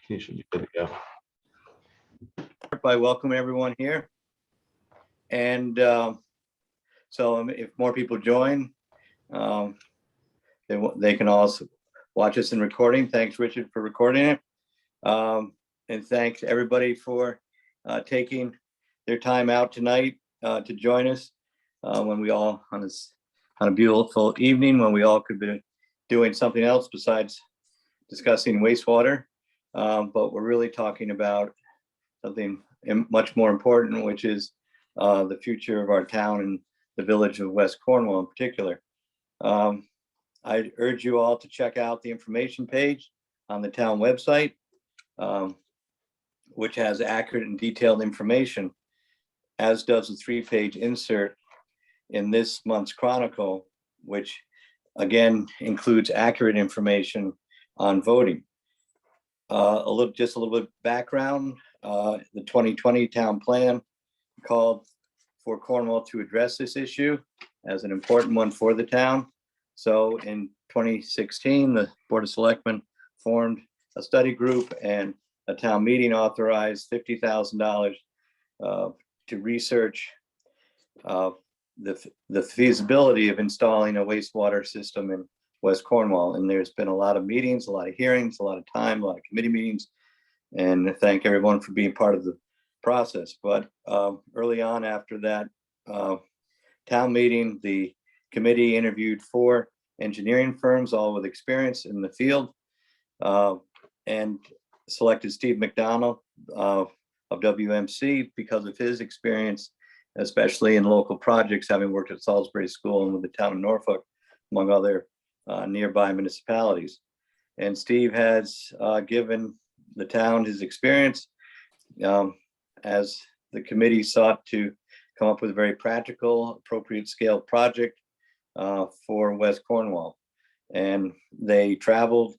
You should be good to go. By welcoming everyone here. And so if more people join, they can also watch us in recording. Thanks, Richard, for recording it. And thanks everybody for taking their time out tonight to join us when we all on a beautiful evening when we all could be doing something else besides discussing wastewater. But we're really talking about something much more important, which is the future of our town and the village of West Cornwall in particular. I urge you all to check out the information page on the town website, which has accurate and detailed information, as does the 3-page insert in this month's Chronicle, which again includes accurate information on voting. Just a little bit of background. The 2020 town plan called for Cornwall to address this issue as an important one for the town. So in 2016, the Board of Selectmen formed a study group, and a town meeting authorized $50,000 to research the feasibility of installing a wastewater system in West Cornwall. And there's been a lot of meetings, a lot of hearings, a lot of time, a lot of committee meetings, and thank everyone for being part of the process. But early on after that town meeting, the committee interviewed 4 engineering firms, all with experience in the field, and selected Steve McDonald of WMC because of his experience, especially in local projects, having worked at Salisbury School and with the town of Norfolk, among other nearby municipalities. And Steve has given the town his experience as the committee sought to come up with a very practical, appropriate scale project for West Cornwall. And they traveled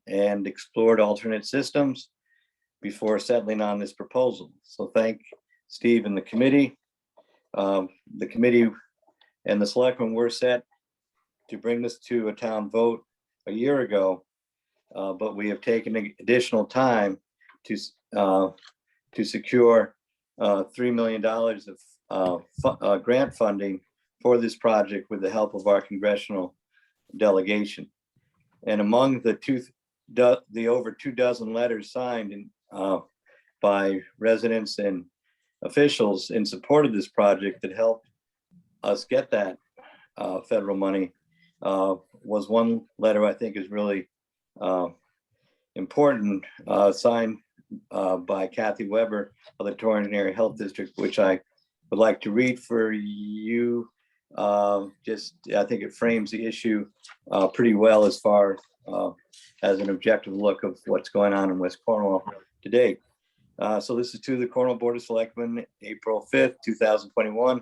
and explored alternate systems before settling on this proposal. So thank Steve and the committee. The committee and the selectmen were set to bring this to a town vote a year ago, but we have taken additional time to secure $3 million of grant funding for this project with the help of our congressional delegation. And among the over 2 dozen letters signed by residents and officials in support of this project that helped us get that federal money was one letter I think is really important, signed by Kathy Weber of the Torrington Area Health District, which I would like to read for you. I think it frames the issue pretty well as far as an objective look of what's going on in West Cornwall to date. So this is to the Cornwall Board of Selectmen, April 5th, 2021.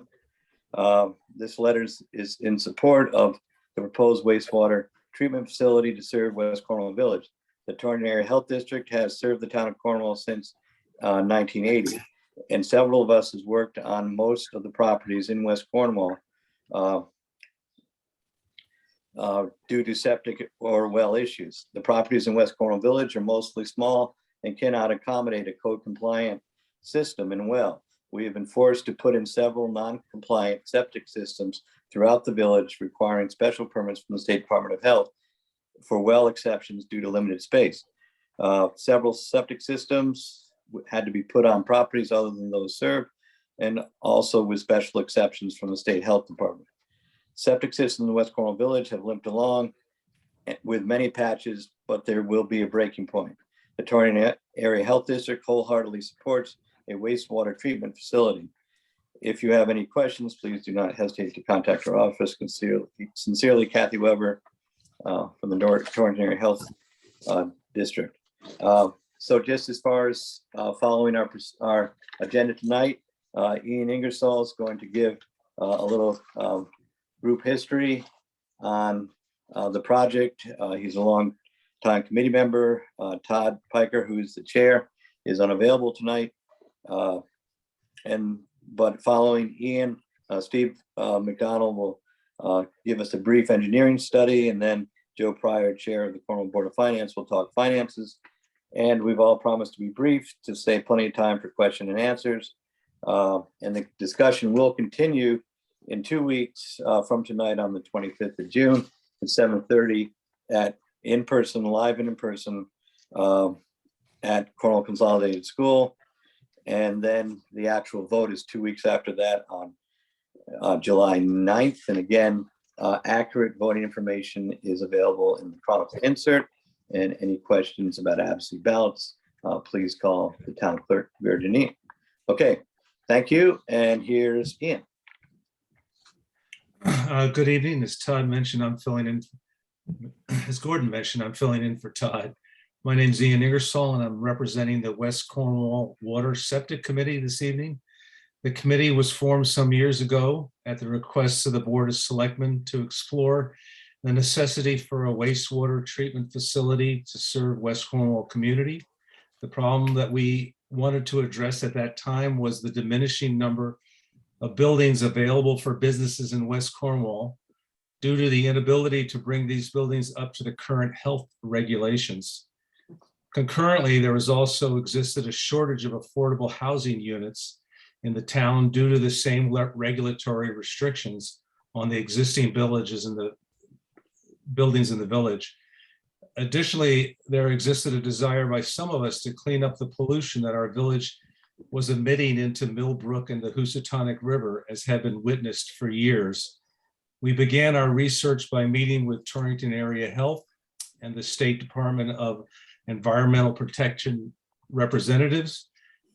This letter is in support of the proposed wastewater treatment facility to serve West Cornwall Village. The Torrington Area Health District has served the town of Cornwall since 1980, and several of us has worked on most of the properties in West Cornwall due to septic or well issues. The properties in West Cornwall Village are mostly small and cannot accommodate a code compliant system and well. We have been forced to put in several non-compliant septic systems throughout the village, requiring special permits from the State Department of Health for well exceptions due to limited space. Several septic systems had to be put on properties other than those served, and also with special exceptions from the State Health Department. Septic systems in West Cornwall Village have limped along with many patches, but there will be a breaking point. The Torrington Area Health District wholeheartedly supports a wastewater treatment facility. If you have any questions, please do not hesitate to contact our office. Sincerely, Kathy Weber from the Torrington Area Health District. So just as far as following our agenda tonight, Ian Ingersoll is going to give a little group history on the project. He's a long-time committee member. Todd Piker, who's the chair, is unavailable tonight. But following Ian, Steve McDonald will give us a brief engineering study, and then Joe Pryor, chair of the Cornwall Board of Finance, will talk finances. And we've all promised to be brief, to save plenty of time for question and answers. And the discussion will continue in 2 weeks from tonight on the 25th of June at 7:30 at in-person, live and in-person at Cornwall Consolidated School. And then the actual vote is 2 weeks after that on July 9th. And again, accurate voting information is available in the Chronicle insert. And any questions about absentee ballots, please call the town clerk, Virginie. Okay, thank you. And here's Ian. Good evening. As Todd mentioned, I'm filling in. As Gordon mentioned, I'm filling in for Todd. My name is Ian Ingersoll, and I'm representing the West Cornwall Water Septic Committee this evening. The committee was formed some years ago at the request of the Board of Selectmen to explore the necessity for a wastewater treatment facility to serve West Cornwall community. The problem that we wanted to address at that time was the diminishing number of buildings available for businesses in West Cornwall due to the inability to bring these buildings up to the current health regulations. Concurrently, there has also existed a shortage of affordable housing units in the town due to the same regulatory restrictions on the existing villages and the buildings in the village. Additionally, there existed a desire by some of us to clean up the pollution that our village was emitting into Millbrook and the Housatonic River, as had been witnessed for years. We began our research by meeting with Torrington Area Health and the State Department of Environmental Protection representatives.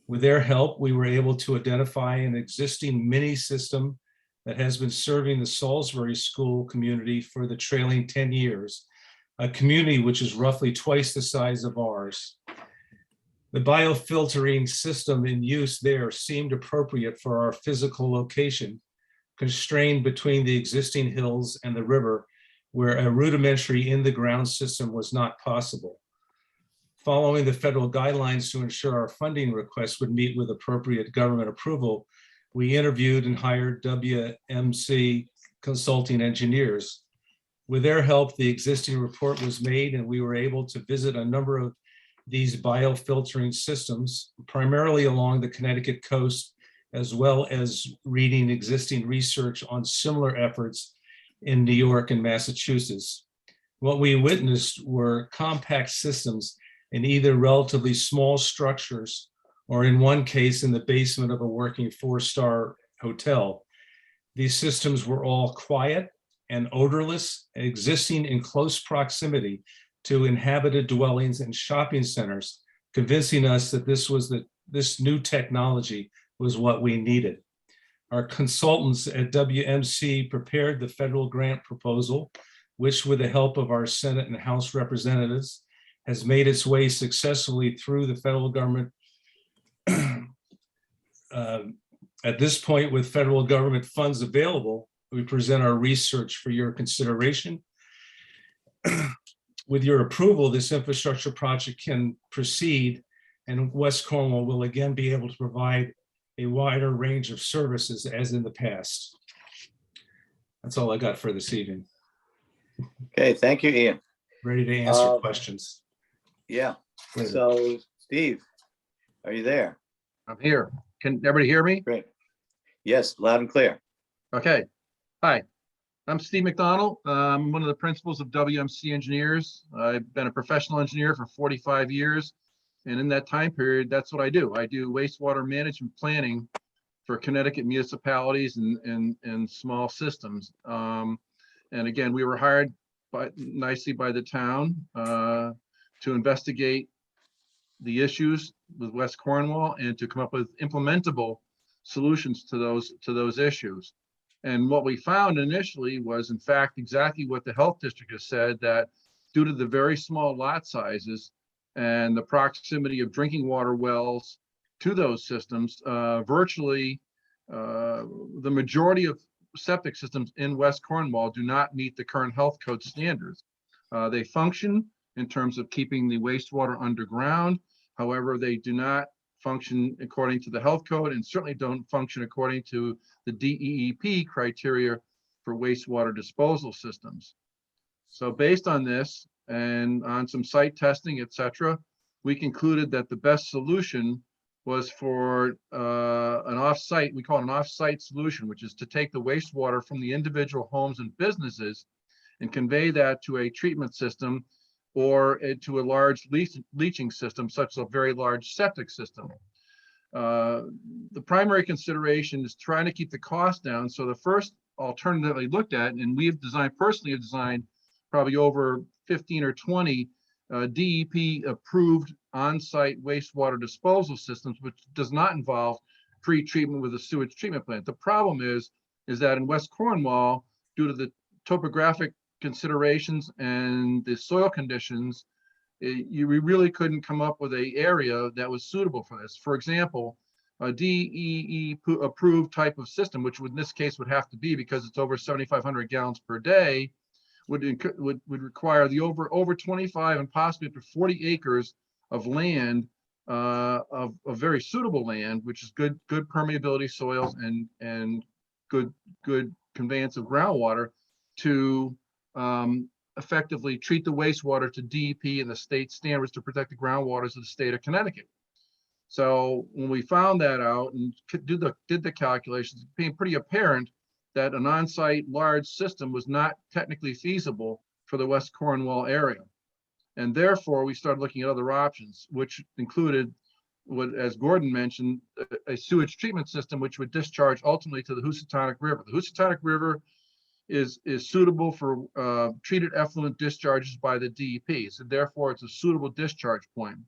With their help, we were able to identify an existing mini system that has been serving the Salisbury School community for the trailing 10 years, a community which is roughly twice the size of ours. The biofiltering system in use there seemed appropriate for our physical location, constrained between the existing hills and the river, where a rudimentary in-the-ground system was not possible. Following the federal guidelines to ensure our funding requests would meet with appropriate government approval, we interviewed and hired WMC consulting engineers. With their help, the existing report was made, and we were able to visit a number of these biofiltering systems, primarily along the Connecticut coast, as well as reading existing research on similar efforts in New York and Massachusetts. What we witnessed were compact systems in either relatively small structures or, in one case, in the basement of a working 4-star hotel. These systems were all quiet and odorless, existing in close proximity to inhabited dwellings and shopping centers, convincing us that this new technology was what we needed. Our consultants at WMC prepared the federal grant proposal, which, with the help of our Senate and House representatives, has made its way successfully through the federal government. At this point, with federal government funds available, we present our research for your consideration. With your approval, this infrastructure project can proceed, and West Cornwall will again be able to provide a wider range of services as in the past. That's all I got for this evening. Okay, thank you, Ian. Ready to answer questions. Yeah. Later. So, Steve, are you there? I'm here. Can everybody hear me? Great. Yes, loud and clear. Okay. Hi, I'm Steve McDonald. I'm one of the principals of WMC Engineers. I've been a professional engineer for 45 years. And in that time period, that's what I do. I do wastewater management planning for Connecticut municipalities and small systems. And again, we were hired nicely by the town to investigate the issues with West Cornwall and to come up with implementable solutions to those issues. And what we found initially was, in fact, exactly what the health district has said, that due to the very small lot sizes and the proximity of drinking water wells to those systems, virtually the majority of septic systems in West Cornwall do not meet the current health code standards. They function in terms of keeping the wastewater underground. However, they do not function according to the health code, and certainly don't function according to the DEEP criteria for wastewater disposal systems. So based on this and on some site testing, et cetera, we concluded that the best solution was for an offsite, we call it an offsite solution, which is to take the wastewater from the individual homes and businesses and convey that to a treatment system or to a large leaching system, such as a very large septic system. The primary consideration is trying to keep the cost down. So the first alternative we looked at, and we have designed, personally have designed probably over 15 or 20 DEP approved on-site wastewater disposal systems, which does not involve pre-treatment with a sewage treatment plant. The problem is that in West Cornwall, due to the topographic considerations and the soil conditions, we really couldn't come up with an area that was suitable for this. For example, a DEE approved type of system, which would in this case would have to be, because it's over 7,500 gallons per day, would require the over 25 and possibly up to 40 acres of land, of very suitable land, which is good permeability soils and good conveyance of groundwater to effectively treat the wastewater to DEP and the state standards to protect the groundwaters of the state of Connecticut. So when we found that out and did the calculations, it became pretty apparent that an on-site large system was not technically feasible for the West Cornwall area. And therefore, we started looking at other options, which included what, as Gordon mentioned, a sewage treatment system, which would discharge ultimately to the Housatonic River. The Housatonic River is suitable for treated effluent discharges by the DEP. So therefore, it's a suitable discharge point.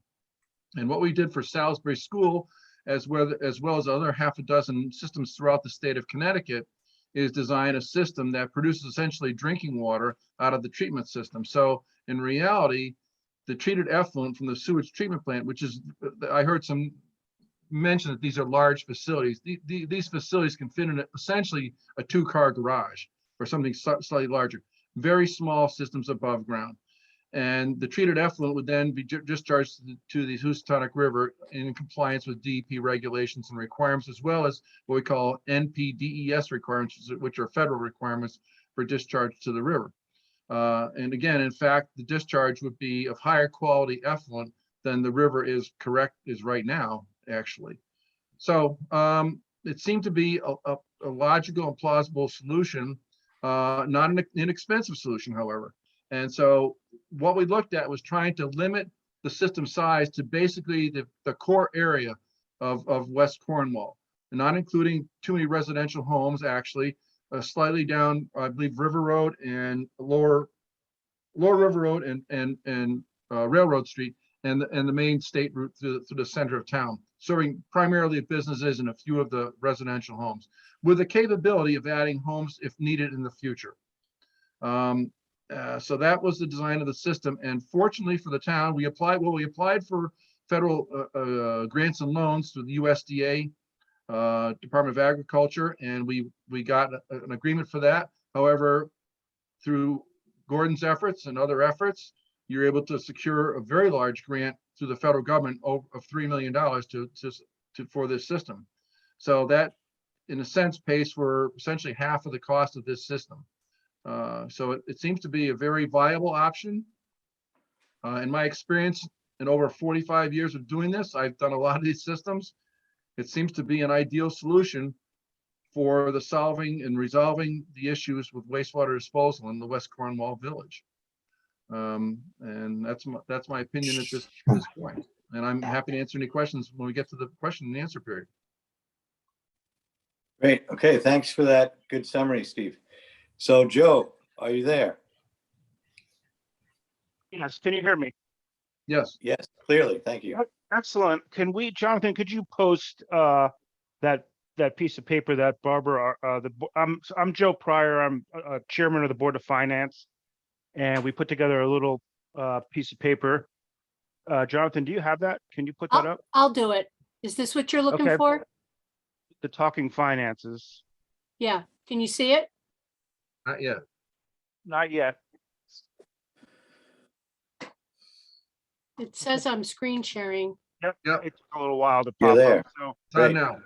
And what we did for Salisbury School, as well as other half a dozen systems throughout the state of Connecticut, is design a system that produces essentially drinking water out of the treatment system. So in reality, the treated effluent from the sewage treatment plant, which is, I heard some mention that these are large facilities. These facilities can fit in essentially a 2-car garage or something slightly larger, very small systems above ground. And the treated effluent would then be discharged to the Housatonic River in compliance with DEP regulations and requirements, as well as what we call NPDES requirements, which are federal requirements for discharge to the river. And again, in fact, the discharge would be of higher quality effluent than the river is right now, actually. So it seemed to be a logical and plausible solution, not an inexpensive solution, however. And so what we looked at was trying to limit the system size to basically the core area of West Cornwall, and not including too many residential homes, actually, slightly down, I believe, River Road and Lower River Road and Railroad Street, and the main state route through the center of town, serving primarily businesses and a few of the residential homes, with the capability of adding homes if needed in the future. So that was the design of the system. And fortunately for the town, we applied for federal grants and loans through the USDA, Department of Agriculture, and we got an agreement for that. However, through Gordon's efforts and other efforts, you're able to secure a very large grant through the federal government of $3 million for this system. So that, in a sense, pays for essentially half of the cost of this system. So it seems to be a very viable option. In my experience, in over 45 years of doing this, I've done a lot of these systems. It seems to be an ideal solution for the solving and resolving the issues with wastewater disposal in the West Cornwall Village. And that's my opinion at this point. And I'm happy to answer any questions when we get to the question and answer period. Great. Okay. Thanks for that good summary, Steve. So Joe, are you there? Yes, can you hear me? Yes. Yes, clearly. Thank you. Excellent. Can we, Jonathan, could you post that piece of paper that Barbara, I'm Joe Pryor. I'm chairman of the Board of Finance, and we put together a little piece of paper. Jonathan, do you have that? Can you put that up? I'll do it. Is this what you're looking Okay. for? The talking finances. Yeah. Can you see it? Not yet. Not yet. It says I'm screen sharing. Yep. Yep. It took a little while to You're pop there. up. So Time Great. now.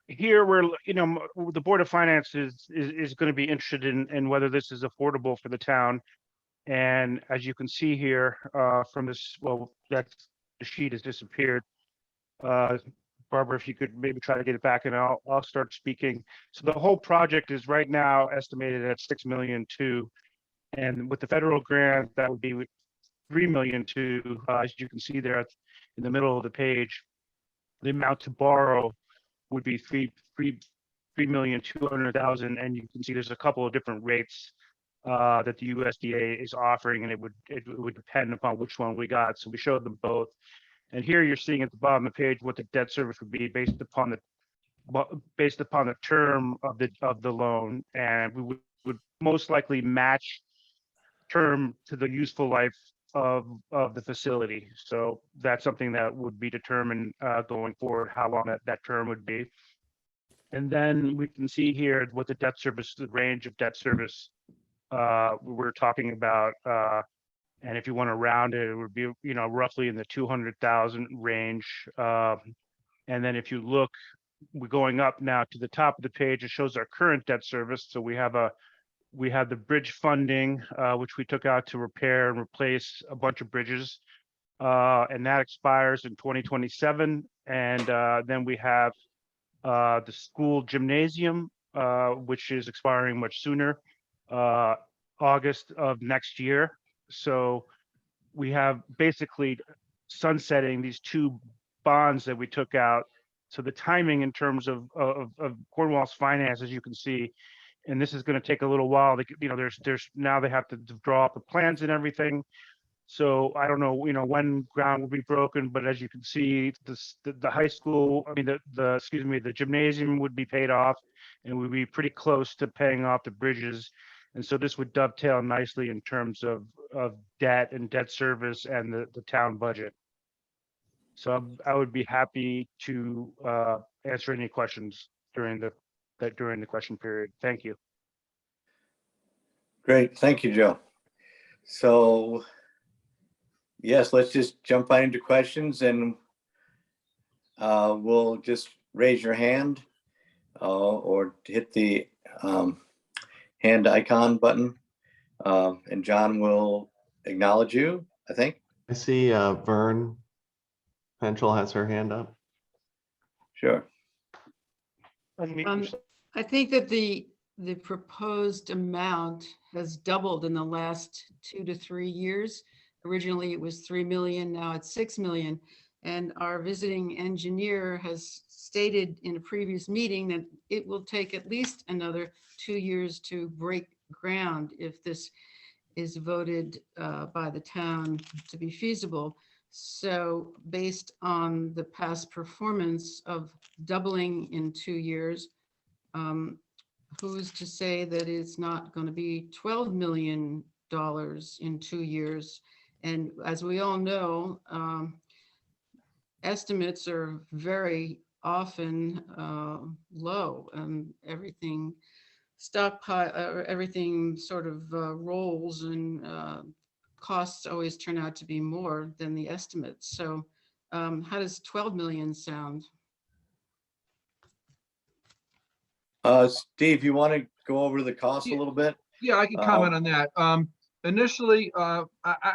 here we're, the Board of Finance is going to be interested in whether this is affordable for the town. And as you can see here from this, well, that's sheet has disappeared. Barbara, if you could maybe try to get it back and I'll start speaking. So the whole project is right now estimated at 6 million too. And with the federal grant, that would be 3 million too. As you can see there in the middle of the page, the amount to borrow would be 3,200,000. And you can see there's a couple of different rates that the USDA is offering, and it would depend upon which one we got. So we showed them both. And here you're seeing at the bottom of the page what the debt service would be based upon the term of the loan, and we would most likely match term to the useful life of the facility. So that's something that would be determined going forward, how long that term would be. And then we can see here what the debt service, the range of debt service we're talking about. And if you want to round it, it would be, roughly in the 200,000 range. And then if you look, we're going up now to the top of the page, it shows our current debt service. So we have the bridge funding, which we took out to repair and replace a bunch of bridges. And that expires in 2027. And then we have the school gymnasium, which is expiring much sooner, August of next year. So we have basically sunsetting these two bonds that we took out. So the timing in terms of Cornwall's finance, as you can see, and this is going to take a little while. There's now they have to draw up the plans and everything. So I don't know, when ground will be broken, but as you can see, the high school, the gymnasium would be paid off, and we'd be pretty close to paying off the bridges. And so this would dovetail nicely in terms of debt and debt service and the town budget. So I would be happy to answer any questions during the question period. Thank you. Great, thank you, Joe. So yes, let's just jump right into questions, and we'll just raise your hand or hit the hand icon button, and John will acknowledge you, I think. I see Vern Penchel has her hand up. Sure. I think that the proposed amount has doubled in the last 2 to 3 years. Originally, it was 3 million, now it's 6 million. And our visiting engineer has stated in a previous meeting that it will take at least another 2 years to break ground if this is voted by the town to be feasible. So based on the past performance of doubling in 2 years, who's to say that it's not going to be $12 million in 2 years? And as we all know, estimates are very often low, and everything stockpile, everything sort of rolls, and costs always turn out to be more than the estimates. So how does 12 million sound? Steve, you want to go over the cost a little bit? Yeah, I can comment on that. Initially,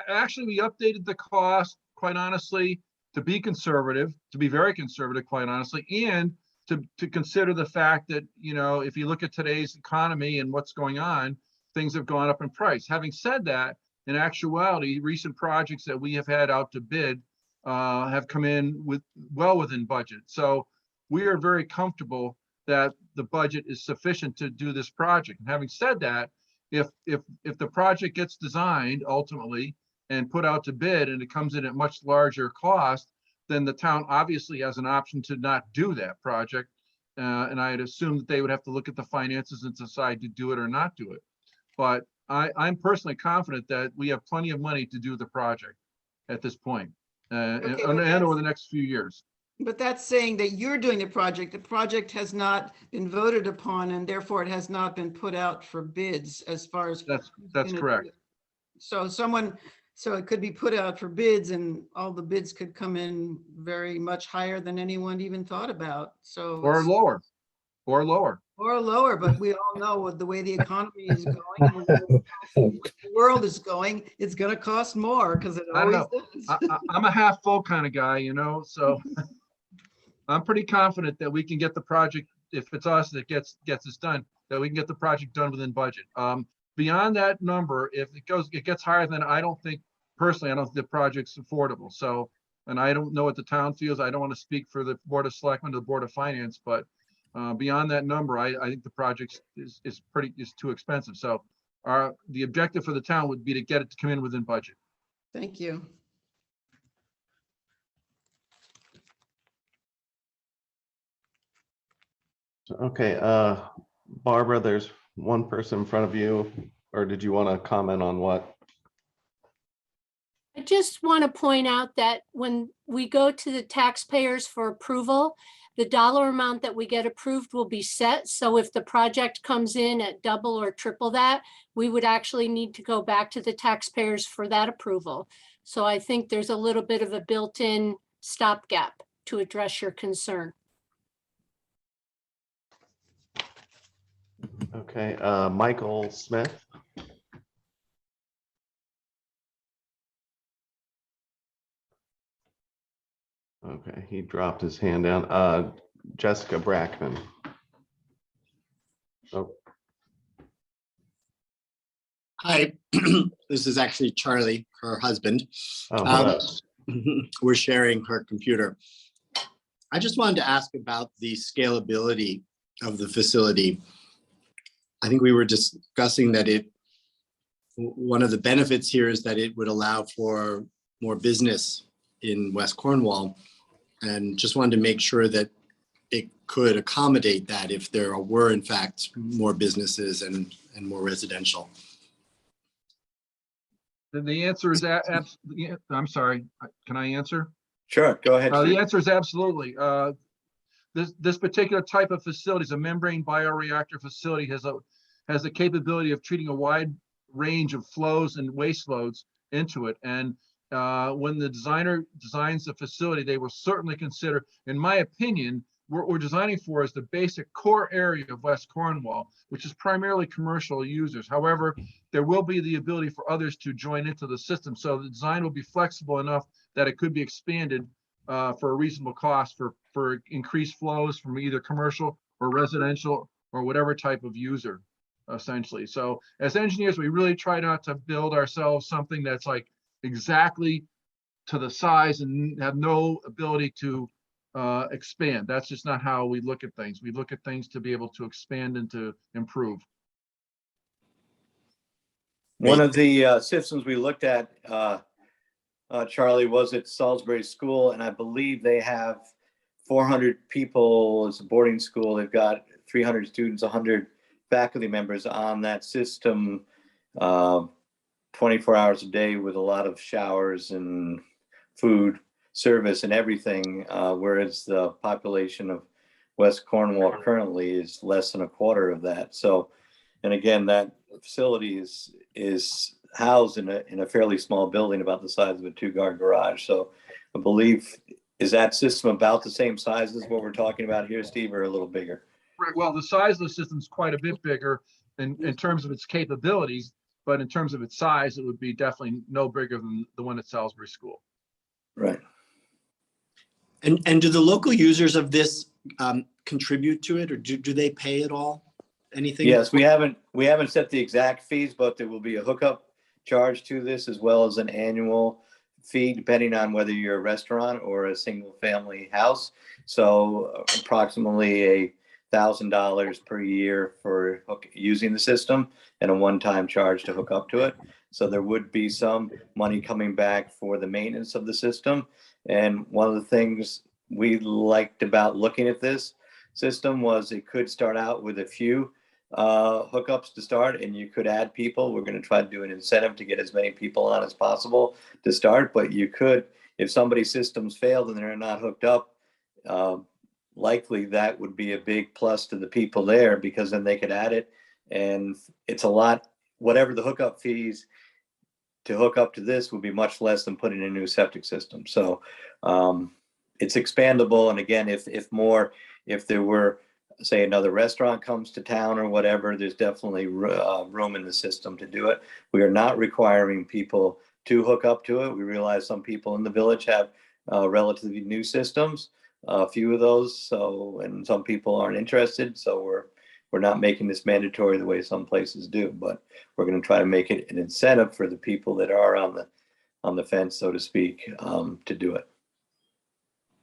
actually, we updated the cost, quite honestly, to be conservative, to be very conservative, quite honestly, and to consider the fact that, if you look at today's economy and what's going on, things have gone up in price. Having said that, in actuality, recent projects that we have had out to bid have come in well within budget. So we are very comfortable that the budget is sufficient to do this project. And having said that, if the project gets designed ultimately and put out to bid and it comes in at much larger cost, then the town obviously has an option to not do that project. And I'd assume that they would have to look at the finances and decide to do it or not do it. But I'm personally confident that we have plenty of money to do the project at this point, and over the next few years. But that's saying that you're doing the project. The project has not been voted upon, and therefore it has not been put out for bids as far as. That's correct. So so it could be put out for bids, and all the bids could come in very much higher than anyone even thought about. So. Or lower. Or lower, but we all know with the way the economy is going, and the world is going, it's gonna cost more because it I don't always know. does. I'm a half full kind of guy, so I'm pretty confident that we can get the project, if it's us that gets this done, that we can get the project done within budget. Beyond that number, if it gets higher, then I don't think, personally, I don't think the project's affordable. So, and I don't know what the town feels. I don't want to speak for the Board of Selectmen or the Board of Finance, but beyond that number, I think the project is too expensive. So the objective for the town would be to get it to come in within budget. Thank you. Okay, Barbara, there's one person in front of you, or did you want to comment on what? I just want to point out that when we go to the taxpayers for approval, the dollar amount that we get approved will be set. So if the project comes in at double or triple that, we would actually need to go back to the taxpayers for that approval. So I think there's a little bit of a built-in stopgap to address your concern. Okay, Michael Smith. Okay, he dropped his hand down. Jessica Brackman. Oh, Hi, this is actually Charlie, her husband. oh, hello. We're sharing her computer. I just wanted to ask about the scalability of the facility. I think we were discussing that one of the benefits here is that it would allow for more business in West Cornwall, and just wanted to make sure that it could accommodate that if there were in fact more businesses and more residential. The answer is, I'm sorry, can I answer? Sure, go ahead. The Steve. answer is absolutely. This particular type of facility is a membrane bioreactor facility, has the capability of treating a wide range of flows and waste loads into it. And when the designer designs the facility, they will certainly consider, in my opinion, what we're designing for is the basic core area of West Cornwall, which is primarily commercial users. However, there will be the ability for others to join into the system. So the design will be flexible enough that it could be expanded for a reasonable cost for increased flows from either commercial or residential or whatever type of user, essentially. So as engineers, we really try not to build ourselves something that's like exactly to the size and have no ability to expand. That's just not how we look at things. We look at things to be able to expand and to improve. One of the systems we looked at, Charlie, was at Salisbury School, and I believe they have 400 people as a boarding school. They've got 300 students, 100 faculty members on that system, 24 hours a day with a lot of showers and food service and everything, whereas the population of West Cornwall currently is less than a quarter of that. So, and again, that facility is housed in a fairly small building about the size of a 2-car garage. So I believe, is that system about the same size as what we're talking about here, Steve, or a little bigger? Right. Well, the size of the system is quite a bit bigger in terms of its capabilities, but in terms of its size, it would be definitely no bigger than the one at Salisbury School. Right. And do the local users of this contribute to it, or do they pay at all? Anything? Yes, we haven't set the exact fees, but there will be a hookup charge to this as well as an annual fee, depending on whether you're a restaurant or a single family house. So approximately $1,000 per year for using the system and a one-time charge to hook up to it. So there would be some money coming back for the maintenance of the system. And one of the things we liked about looking at this system was it could start out with a few hookups to start, and you could add people. We're going to try to do an incentive to get as many people on as possible to start, but you could, if somebody's systems failed and they're not hooked up, likely that would be a big plus to the people there, because then they could add it, and it's a lot, whatever the hookup fees to hook up to this would be much less than putting in a new septic system. So it's expandable. And again, if there were say another restaurant comes to town or whatever, there's definitely room in the system to do it. We are not requiring people to hook up to it. We realize some people in the village have relatively new systems, a few of those. So, and some people aren't interested. So we're not making this mandatory the way some places do, but we're going to try to make it an incentive for the people that are on the fence, so to speak, to do it.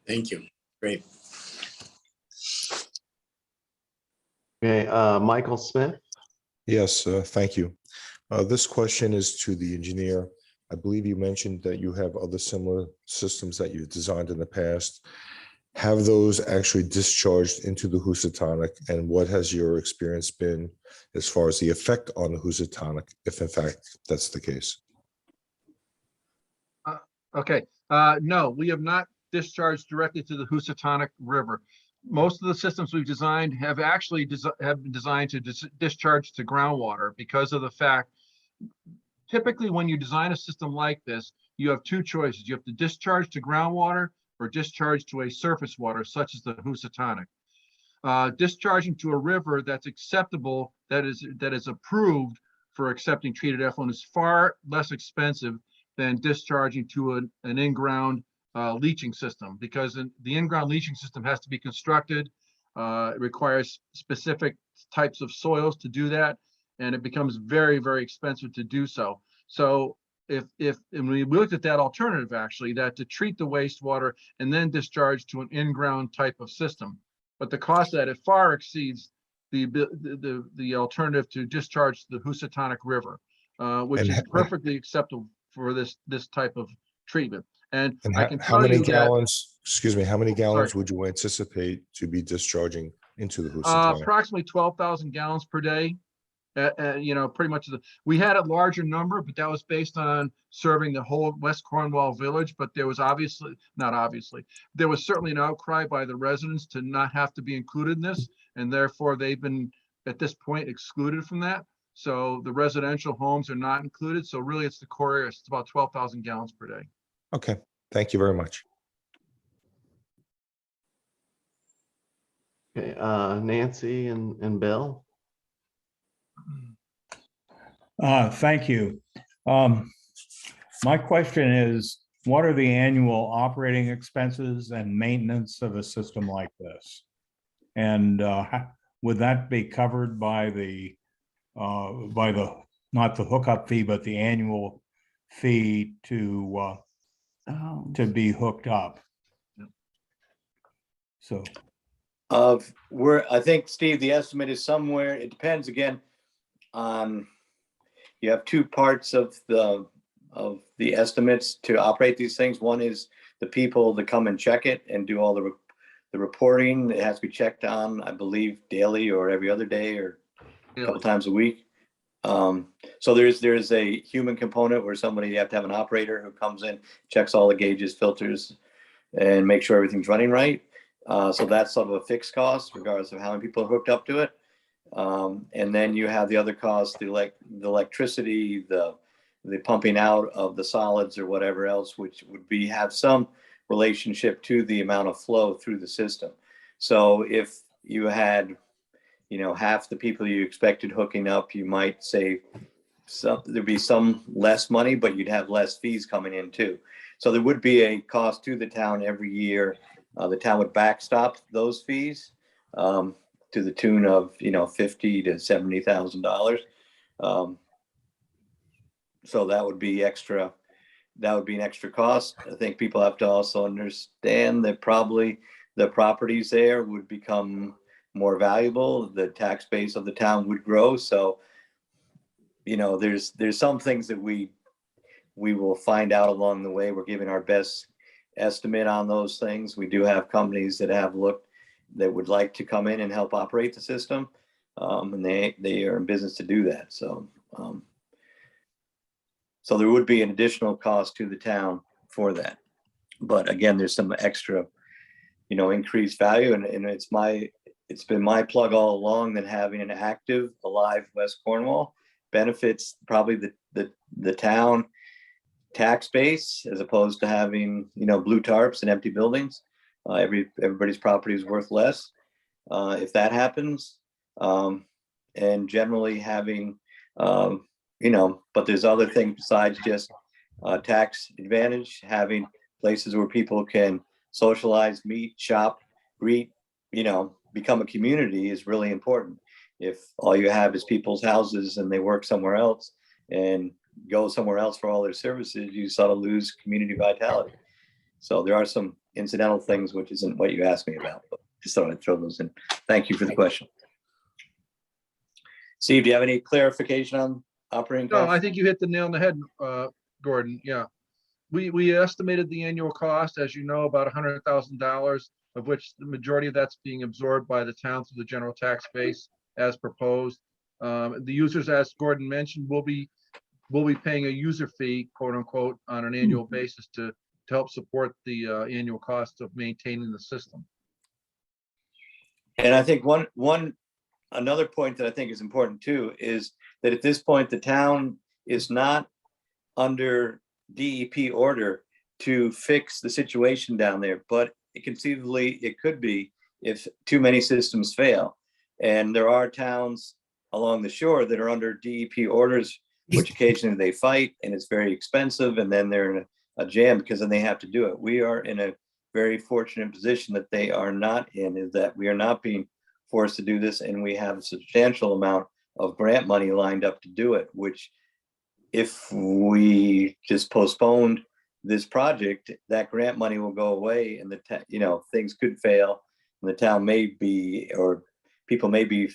Thank you. Great. Okay, Michael Smith. Yes, thank you. This question is to the engineer. I believe you mentioned that you have other similar systems that you've designed in the past. Have those actually discharged into the Housatonic, and what has your experience been as far as the effect on the Housatonic, if in fact that's the case? Okay, no, we have not discharged directly to the Housatonic River. Most of the systems we've designed have actually have been designed to discharge to groundwater because of the fact, typically when you design a system like this, you have two choices. You have to discharge to groundwater or discharge to a surface water, such as the Housatonic. Discharging to a river that's acceptable, that is approved for accepting treated effluent, is far less expensive than discharging to an in-ground leaching system, because the in-ground leaching system has to be constructed. It requires specific types of soils to do that, and it becomes very, very expensive to do so. So and we looked at that alternative, actually, that to treat the wastewater and then discharge to an in-ground type of system. But the cost of that, it far exceeds the alternative to discharge to the Housatonic River, which is perfectly acceptable for this type of treatment. And I can how tell many you gallons, excuse me, how many gallons Sorry. would you anticipate to be discharging into the Housatonic? Approximately 12,000 gallons per day. You know, pretty much we had a larger number, but that was based on serving the whole West Cornwall village. But there was there was certainly an outcry by the residents to not have to be included in this, and therefore they've been at this point excluded from that. So the residential homes are not included. So really, it's the core area. It's about 12,000 gallons per day. Okay, thank you very much. Okay, Nancy and Bill. Thank you. My question is, what are the annual operating expenses and maintenance of a system like this? And would that be covered by the not the hookup fee, but the annual fee to be hooked up? Yep. So I think, Steve, the estimate is somewhere, it depends again on, you have two parts of the estimates to operate these things. One is the people that come and check it and do all the reporting. It has to be checked on, I believe, daily or every other day or a couple times a week. So there's a human component where you have to have an operator who comes in, checks all the gauges, filters, and make sure everything's running right. So that's sort of a fixed cost, regardless of how many people are hooked up to it. And then you have the other costs, the electricity, the pumping out of the solids or whatever else, which would have some relationship to the amount of flow through the system. So if you had, half the people you expected hooking up, you might say there'd be some less money, but you'd have less fees coming in too. So there would be a cost to the town every year. The town would backstop those fees to the tune of $50,000 to $70,000. So that would be extra. That would be an extra cost. I think people have to also understand that probably the properties there would become more valuable. The tax base of the town would grow. So, there's some things that we will find out along the way. We're giving our best estimate on those things. We do have companies that would like to come in and help operate the system, and they are in business to do that. So there would be an additional cost to the town for that. But again, there's some extra, increased value, and it's been my plug all along that having an active, alive West Cornwall benefits probably the town tax base, as opposed to having blue tarps and empty buildings. Everybody's property is worth less, if that happens. And generally having, but there's other things besides just tax advantage, having places where people can socialize, meet, shop, greet, become a community is really important. If all you have is people's houses and they work somewhere else and go somewhere else for all their services, you sort of lose community vitality. So there are some incidental things, which isn't what you asked me about, but just thought I'd throw those in. Thank you for the question. Steve, do you have any clarification on operating No, I costs? think you hit the nail on the head, Gordon. Yeah. We estimated the annual cost, as you know, about $100,000, of which the majority of that's being absorbed by the town through the general tax base as proposed. The users, as Gordon mentioned, will be paying a user fee, quote unquote, on an annual basis to help support the annual cost of maintaining the system. And I think another point that I think is important too is that at this point, the town is not under DEP order to fix the situation down there, but conceivably it could be if too many systems fail. And there are towns along the shore that are under DEP orders, which occasionally they fight and it's very expensive, and then they're in a jam because then they have to do it. We are in a very fortunate position that they are not in, is that we are not being forced to do this, and we have a substantial amount of grant money lined up to do it, which if we just postponed this project, that grant money will go away and things could fail, and the town may be, or people may be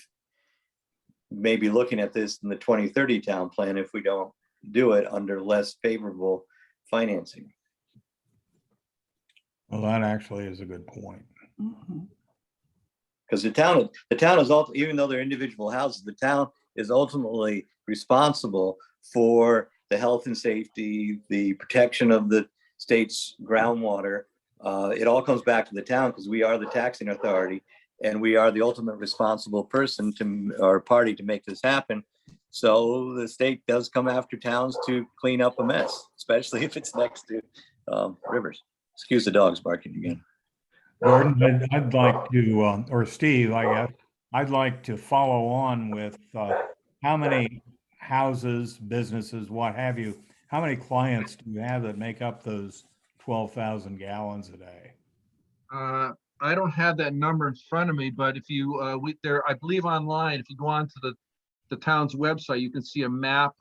looking at this in the 2030 town plan if we don't do it under less favorable financing. Well, that actually is a good point. Because the town is ultimately, even though they're individual houses, the town is ultimately responsible for the health and safety, the protection of the state's groundwater. It all comes back to the town because we are the taxing authority and we are the ultimate responsible person or party to make this happen. So the state does come after towns to clean up a mess, especially if it's next to rivers. Excuse the dogs barking again. Gordon, I'd like to, or Steve, I guess, I'd like to follow on with how many houses, businesses, what have you, how many clients do you have that make up those 12,000 gallons a day? I don't have that number in front of me, but if you, I believe online, if you go on to the town's website, you can see a map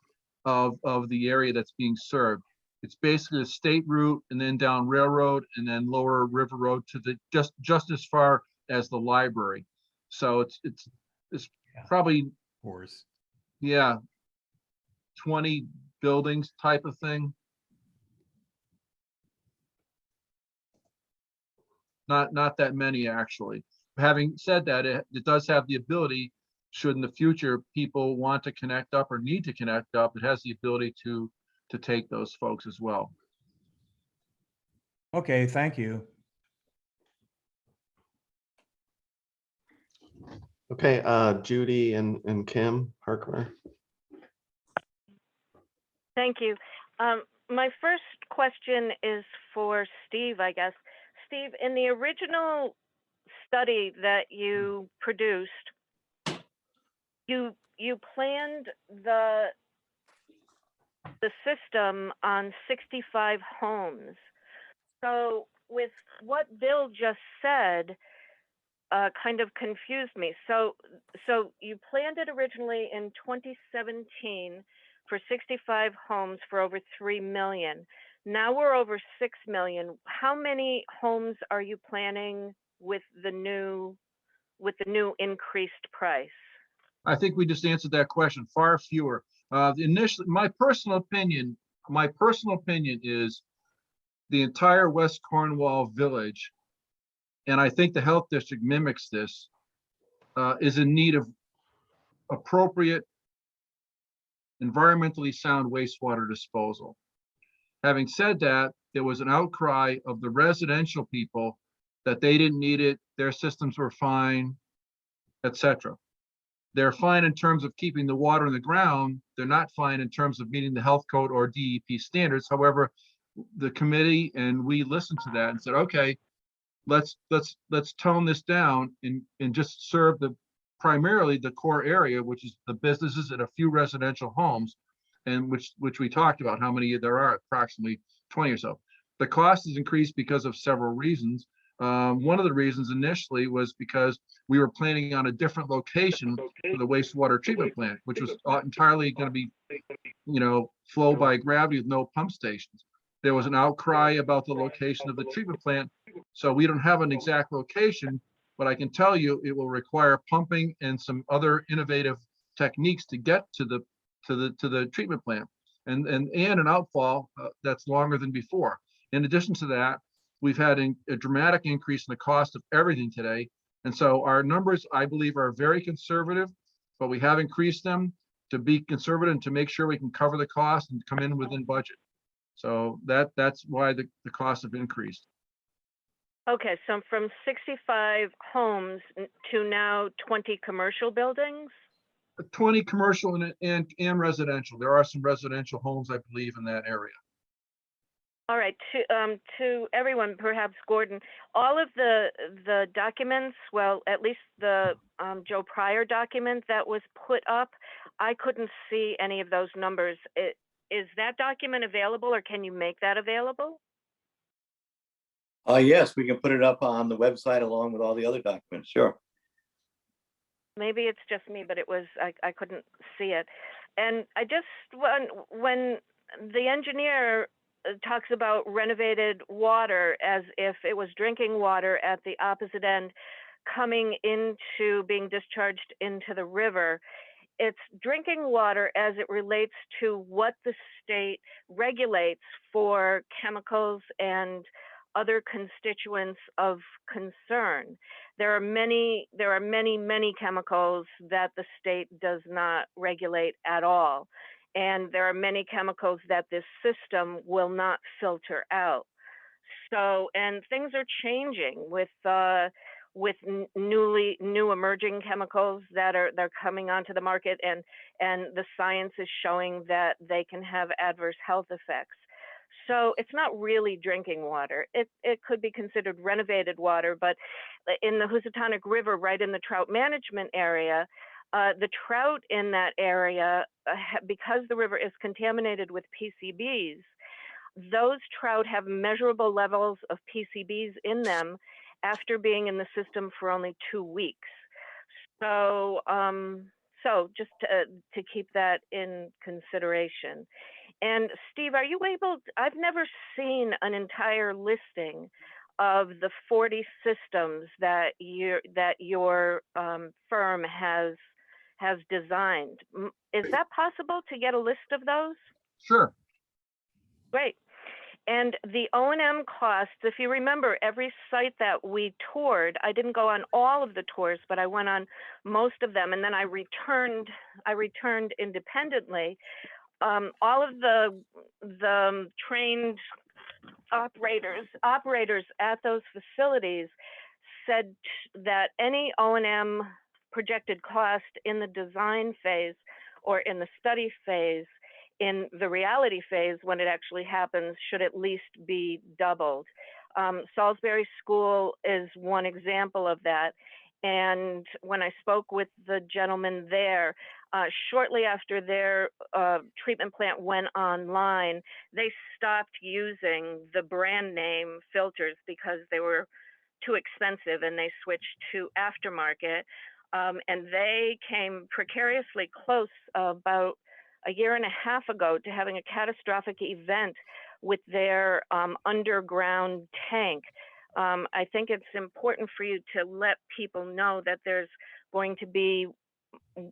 of the area that's being served. It's basically a state route and then down Railroad and then lower River Road to the just as far as the library. So it's probably, Of course. yeah, 20 buildings type of thing. Not that many, actually. Having said that, it does have the ability, should in the future people want to connect up or need to connect up, it has the ability to take those folks as well. Okay, thank you. Okay, Judy and Kim Harkmer. Thank you. My first question is for Steve, I guess. Steve, in the original study that you produced, you planned the system on 65 homes. So with what Bill just said, kind of confused me. So you planned it originally in 2017 for 65 homes for over 3 million. Now we're over 6 million. How many homes are you planning with the new increased price? I think we just answered that question. Far fewer. Initially, my personal opinion is the entire West Cornwall village, and I think the health district mimics this, is in need of appropriate, environmentally sound wastewater disposal. Having said that, there was an outcry of the residential people that they didn't need it, their systems were fine, etc. They're fine in terms of keeping the water in the ground. They're not fine in terms of meeting the health code or DEP standards. However, the committee and we listened to that and said, okay, let's tone this down and just serve primarily the core area, which is the businesses and a few residential homes, and which we talked about how many there are, approximately 20 or so. The cost has increased because of several reasons. One of the reasons initially was because we were planning on a different location for the wastewater treatment plant, which was entirely going to be, flow by gravity with no pump stations. There was an outcry about the location of the treatment plant, so we don't have an exact location, but I can tell you it will require pumping and some other innovative techniques to get to the treatment plant, and an outfall that's longer than before. In addition to that, we've had a dramatic increase in the cost of everything today. And so our numbers, I believe, are very conservative, but we have increased them to be conservative and to make sure we can cover the cost and come in within budget. So that's why the costs have increased. Okay, so from 65 homes to now 20 commercial buildings? 20 commercial and residential. There are some residential homes, I believe, in that area. All right, to everyone, perhaps Gordon, all of the documents, well, at least the Joe Pryor document that was put up, I couldn't see any of those numbers. Is that document available, or can you make that available? Yes, we can put it up on the website along with all the other documents, sure. Maybe it's just me, but I couldn't see it. And I just, when the engineer talks about renovated water as if it was drinking water at the opposite end coming into being discharged into the river, it's drinking water as it relates to what the state regulates for chemicals and other constituents of concern. There are many chemicals that the state does not regulate at all. And there are many chemicals that this system will not filter out. So, and things are changing with new emerging chemicals they're coming onto the market, and the science is showing that they can have adverse health effects. So it's not really drinking water. It could be considered renovated water, but in the Housatonic River, right in the trout management area, the trout in that area, because the river is contaminated with PCBs, those trout have measurable levels of PCBs in them after being in the system for only 2 weeks. So, just to keep that in consideration. And Steve, are you able? I've never seen an entire listing of the 40 systems that your firm has designed. Is that possible to get a list of those? Sure. Great. And the O&M costs, if you remember, every site that we toured, I didn't go on all of the tours, but I went on most of them, and then I returned independently. All of the trained operators at those facilities said that any O&M projected cost in the design phase or in the study phase, in the reality phase when it actually happens, should at least be doubled. Salisbury School is one example of that. And when I spoke with the gentleman there, shortly after their treatment plant went online, they stopped using the brand name filters because they were too expensive, and they switched to aftermarket. And they came precariously close about a year and a half ago to having a catastrophic event with their underground tank. I think it's important for you to let people know that there's going to be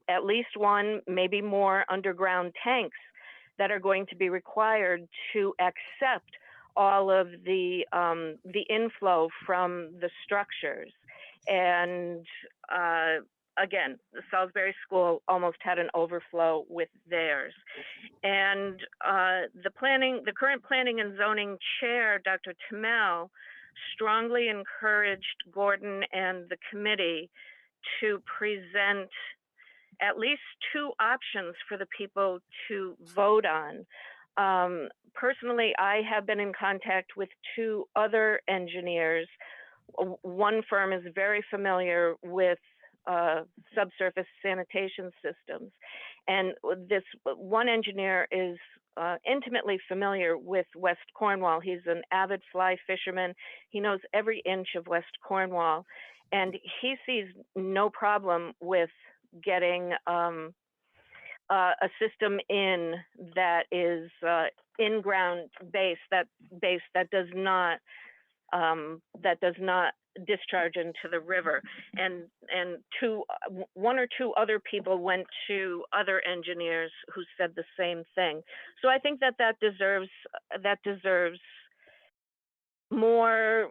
at least one, maybe more underground tanks that are going to be required to accept all of the inflow from the structures. And again, the Salisbury School almost had an overflow with theirs. And the current planning and zoning chair, Dr. Tamel, strongly encouraged Gordon and the committee to present at least 2 options for the people to vote on. Personally, I have been in contact with 2 other engineers One firm is very familiar with subsurface sanitation systems. And this one engineer is intimately familiar with West Cornwall. He's an avid fly fisherman. He knows every inch of West Cornwall, and he sees no problem with getting a system in that is in-ground base that does not discharge into the river. And one or two other people went to other engineers who said the same thing. So I think that deserves more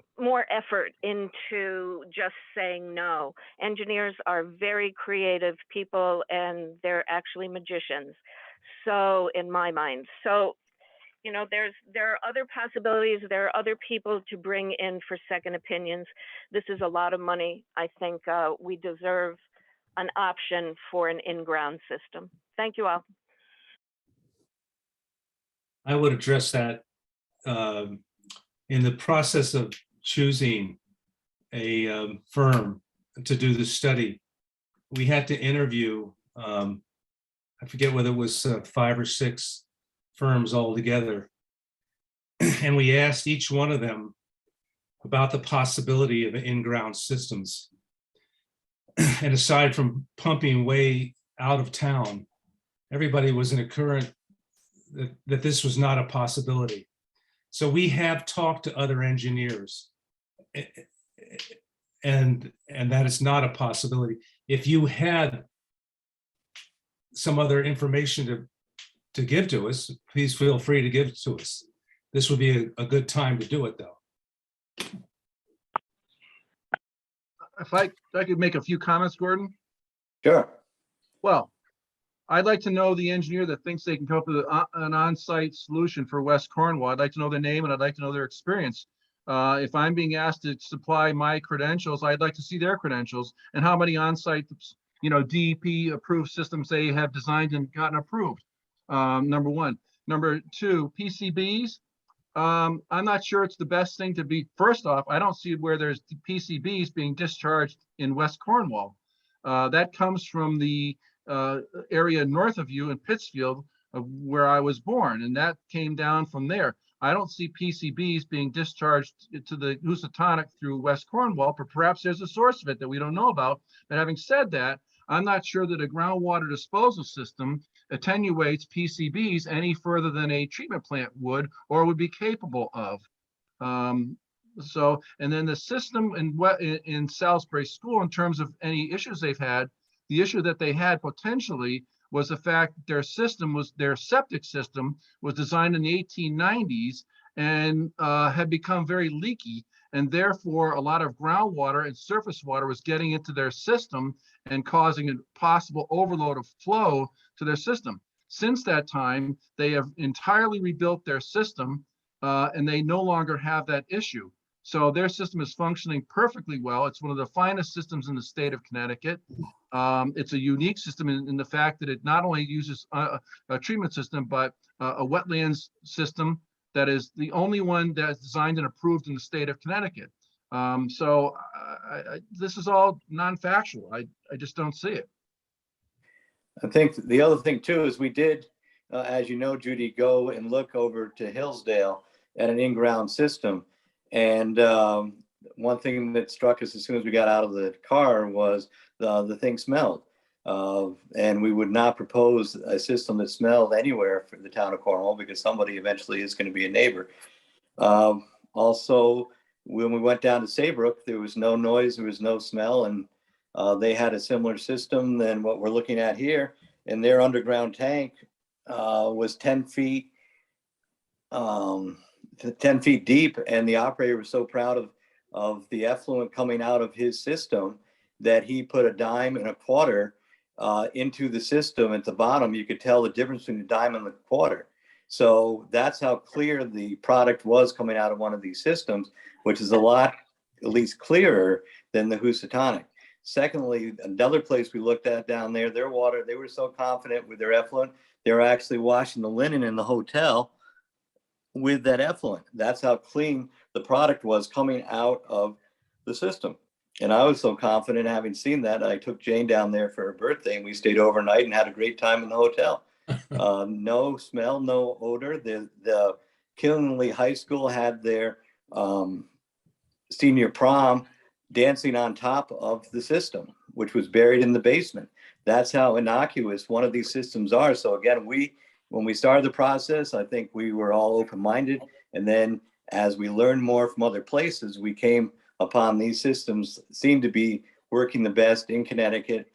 effort into just saying no. Engineers are very creative people, and they're actually magicians. So in my mind, you know, there are other possibilities. There are other people to bring in for second opinions. This is a lot of money. I think we deserve an option for an in-ground system. Thank you all. I would address that in the process of choosing a firm to do the study. We had to interview, I forget whether it was 5 or 6 firms all together. And we asked each one of them about the possibility of in-ground systems. And aside from pumping way out of town, everybody was in a current that this was not a possibility. So we have talked to other engineers, and that is not a possibility. If you had some other information to give to us, please feel free to give it to us. This would be a good time to do it, though. If I could make a few comments, Gordon? Sure. Well, I'd like to know the engineer that thinks they can come up with an on-site solution for West Cornwall. I'd like to know their name, and I'd like to know their experience. If I'm being asked to supply my credentials, I'd like to see their credentials and how many on-site, you know, DEP approved systems they have designed and gotten approved. Number one. Number two, PCBs. I'm not sure it's the best thing to be. First off, I don't see where there's PCBs being discharged in West Cornwall. That comes from the area north of you in Pittsfield, where I was born, and that came down from there. I don't see PCBs being discharged to the Housatonic through West Cornwall, but perhaps there's a source of it that we don't know about. But having said that, I'm not sure that a groundwater disposal system attenuates PCBs any further than a treatment plant would or would be capable of. And then the system in Salisbury School, in terms of any issues they've had, the issue that they had potentially was the fact that their septic system was designed in the 1890s and had become very leaky. And therefore, a lot of groundwater and surface water was getting into their system and causing a possible overload of flow to their system. Since that time, they have entirely rebuilt their system, and they no longer have that issue. So their system is functioning perfectly well. It's one of the finest systems in the state of Connecticut. It's a unique system in the fact that it not only uses a treatment system, but a wetlands system that is the only one that's designed and approved in the state of Connecticut. This is all non-factual. I just don't see it. I think the other thing too is we did, as you know, Judy, go and look over to Hillsdale at an in-ground system. And one thing that struck us as soon as we got out of the car was the thing smelled. And we would not propose a system that smelled anywhere for the town of Cornwall, because somebody eventually is going to be a neighbor. Also, when we went down to Saybrook, there was no noise, there was no smell, and they had a similar system than what we're looking at here. And their underground tank was 10 feet deep, and the operator was so proud of the effluent coming out of his system that he put a dime and a quarter into the system at the bottom. You could tell the difference between a dime and a quarter. So that's how clear the product was coming out of one of these systems, which is a lot, at least clearer than the Housatonic. Secondly, another place we looked at down there, their water, they were so confident with their effluent, they were actually washing the linen in the hotel with that effluent. That's how clean the product was coming out of the system. And I was so confident, having seen that, I took Jane down there for her birthday and we stayed overnight and had a great time in the hotel. No smell, no odor. The Killingley High School had their senior prom dancing on top of the system, which was buried in the basement. That's how innocuous one of these systems are. So again, when we started the process, I think we were all open-minded. And then as we learned more from other places, we came upon these systems seem to be working the best in Connecticut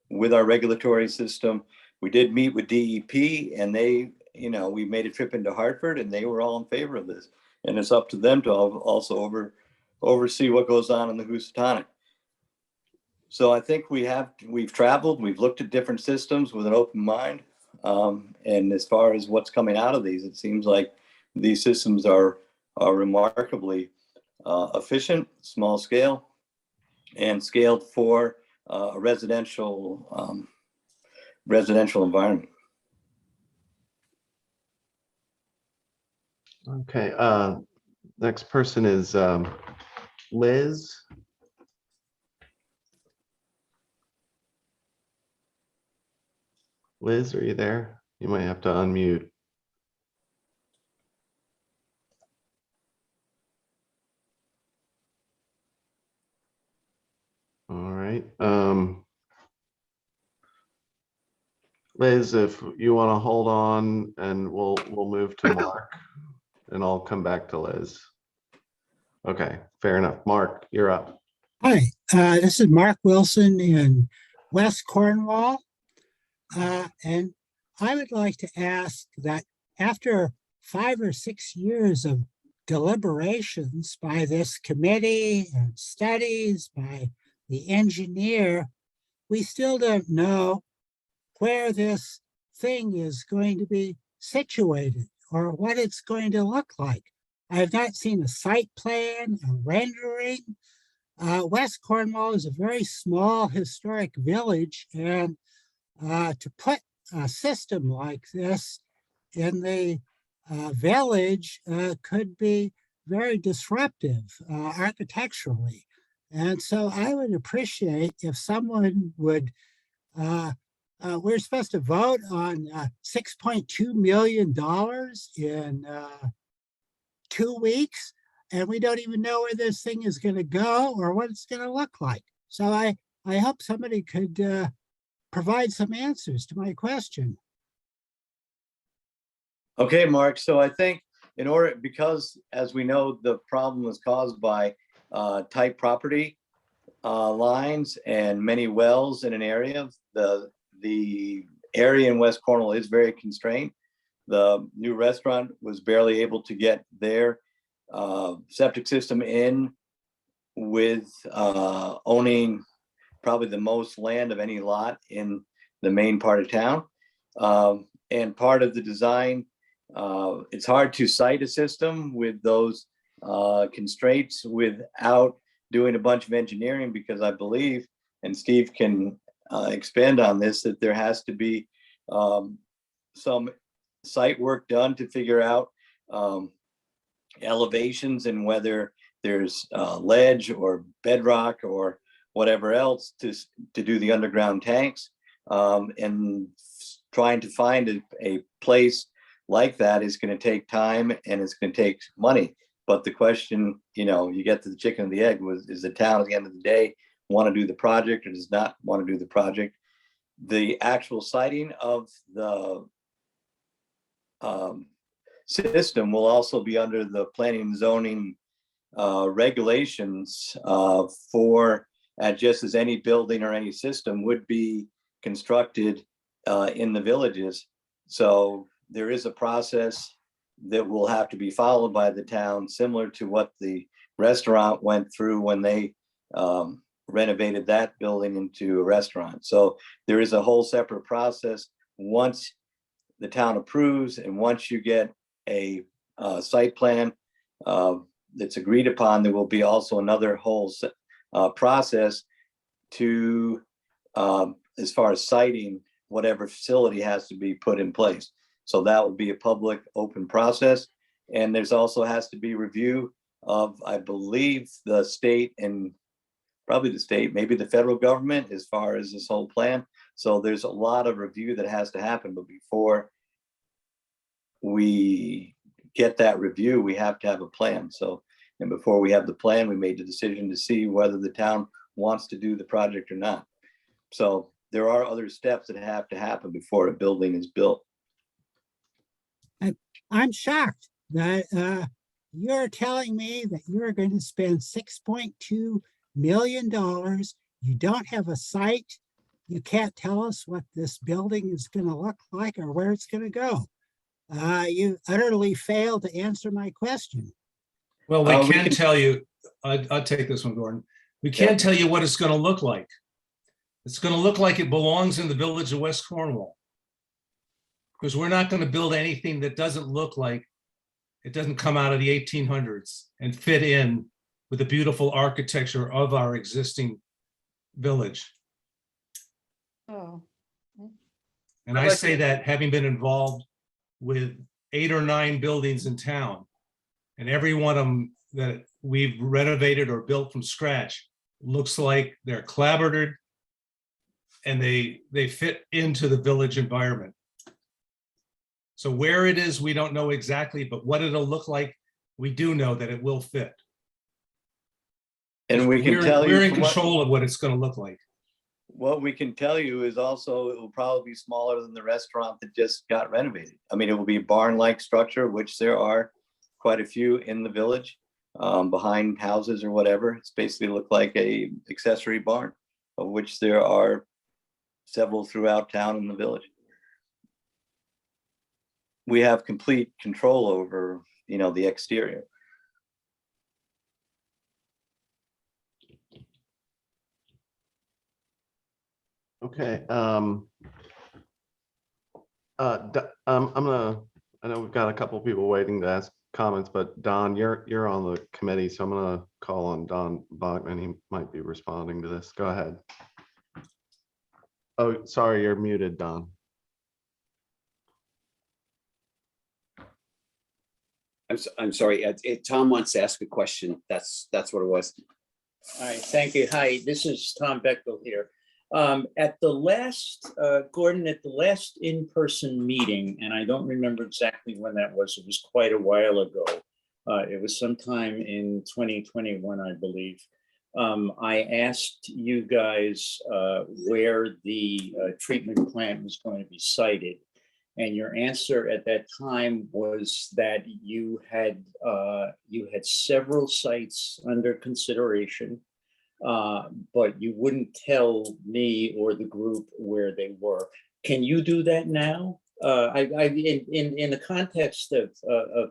with our regulatory system. We did meet with DEP and they, we made a trip into Hartford and they were all in favor of this. And it's up to them to also oversee what goes on in the Housatonic. So I think we've traveled, we've looked at different systems with an open mind. And as far as what's coming out of these, it seems like these systems are remarkably efficient, small scale, and scaled for a residential environment. Okay, next person is Liz. Liz, are you there? You might have to unmute. All right. Liz, if you want to hold on and we'll move to Mark and I'll come back to Liz. Okay, fair enough. Mark, you're up. Hi, this is Mark Wilson in West Cornwall. And I would like to ask that after 5 or 6 years of deliberations by this committee and studies by the engineer, we still don't know where this thing is going to be situated or what it's going to look like. I have not seen a site plan, a rendering. West Cornwall is a very small historic village, and to put a system like this in the village could be very disruptive architecturally. And so I would appreciate if someone would, we're supposed to vote on $6.2 million in 2 weeks, and we don't even know where this thing is going to go or what it's going to look like. So I hope somebody could provide some answers to my question. Okay, Mark. So I think because as we know, the problem was caused by tight property lines and many wells in an area. The area in West Cornwall is very constrained. The new restaurant was barely able to get their septic system in with owning probably the most land of any lot in the main part of town. And part of the design, it's hard to site a system with those constraints without doing a bunch of engineering, because I believe, and Steve can expand on this, that there has to be some site work done to figure out elevations and whether there's ledge or bedrock or whatever else to do the underground tanks. And trying to find a place like that is going to take time and it's going to take money. But the question, you get to the chicken and the egg, is the town at the end of the day want to do the project or does not want to do the project? The actual siting of the system will also be under the planning and zoning regulations for just as any building or any system would be constructed in the villages. So there is a process that will have to be followed by the town, similar to what the restaurant went through when they renovated that building into a restaurant. So there is a whole separate process once the town approves, and once you get a site plan that's agreed upon, there will be also another whole process to, as far as siting, whatever facility has to be put in place. So that will be a public open process. And there's also has to be review of, I believe, the state and probably the state, maybe the federal government as far as this whole plan. So there's a lot of review that has to happen, but before we get that review, we have to have a plan. So, and before we have the plan, we made the decision to see whether the town wants to do the project or not. So there are other steps that have to happen before a building is built. I'm shocked that you're telling me that you're going to spend $6.2 million. You don't have a site. You can't tell us what this building is going to look like or where it's going to go. You utterly failed to answer my question. Well, we we can can- tell you, I'll take this one, Gordon. We can't tell you what it's going to look like. It's going to look like it belongs in the village of West Cornwall. Because we're not going to build anything that doesn't look like, it doesn't come out of the 1800s and fit in with the beautiful architecture of our existing village. Oh, And I say that having been involved with 8 or 9 buildings in town, and every one of them that we've renovated or built from scratch looks like they're collaborative and they fit into the village environment. So where it is, we don't know exactly, but what it'll look like, we do know that it will fit. And we can tell you. We're in from what- control of what it's going to look like. What we can tell you is also it will probably be smaller than the restaurant that just got renovated. I mean, it will be a barn-like structure, which there are quite a few in the village, behind houses or whatever. It's basically look like a accessory barn, of which there are several throughout town in the village. We have complete control over, you know, the exterior. Okay. I'm gonna, I know we've got a couple people waiting to ask comments, but Don, you're on the committee, so I'm gonna call on Don Bachman. He might be responding to this. Go ahead. Oh, sorry, you're muted, Don. I'm sorry. Tom wants to ask a question. That's what it was. All right, thank you. Hi, this is Tom Bechtel here. At the last, Gordon, at the last in-person meeting, and I don't remember exactly when that was, it was quite a while ago. It was sometime in 2021, I believe. I asked you guys where the treatment plant was going to be sited. And your answer at that time was that you had several sites under consideration, but you wouldn't tell me or the group where they were. Can you do that now? In the context of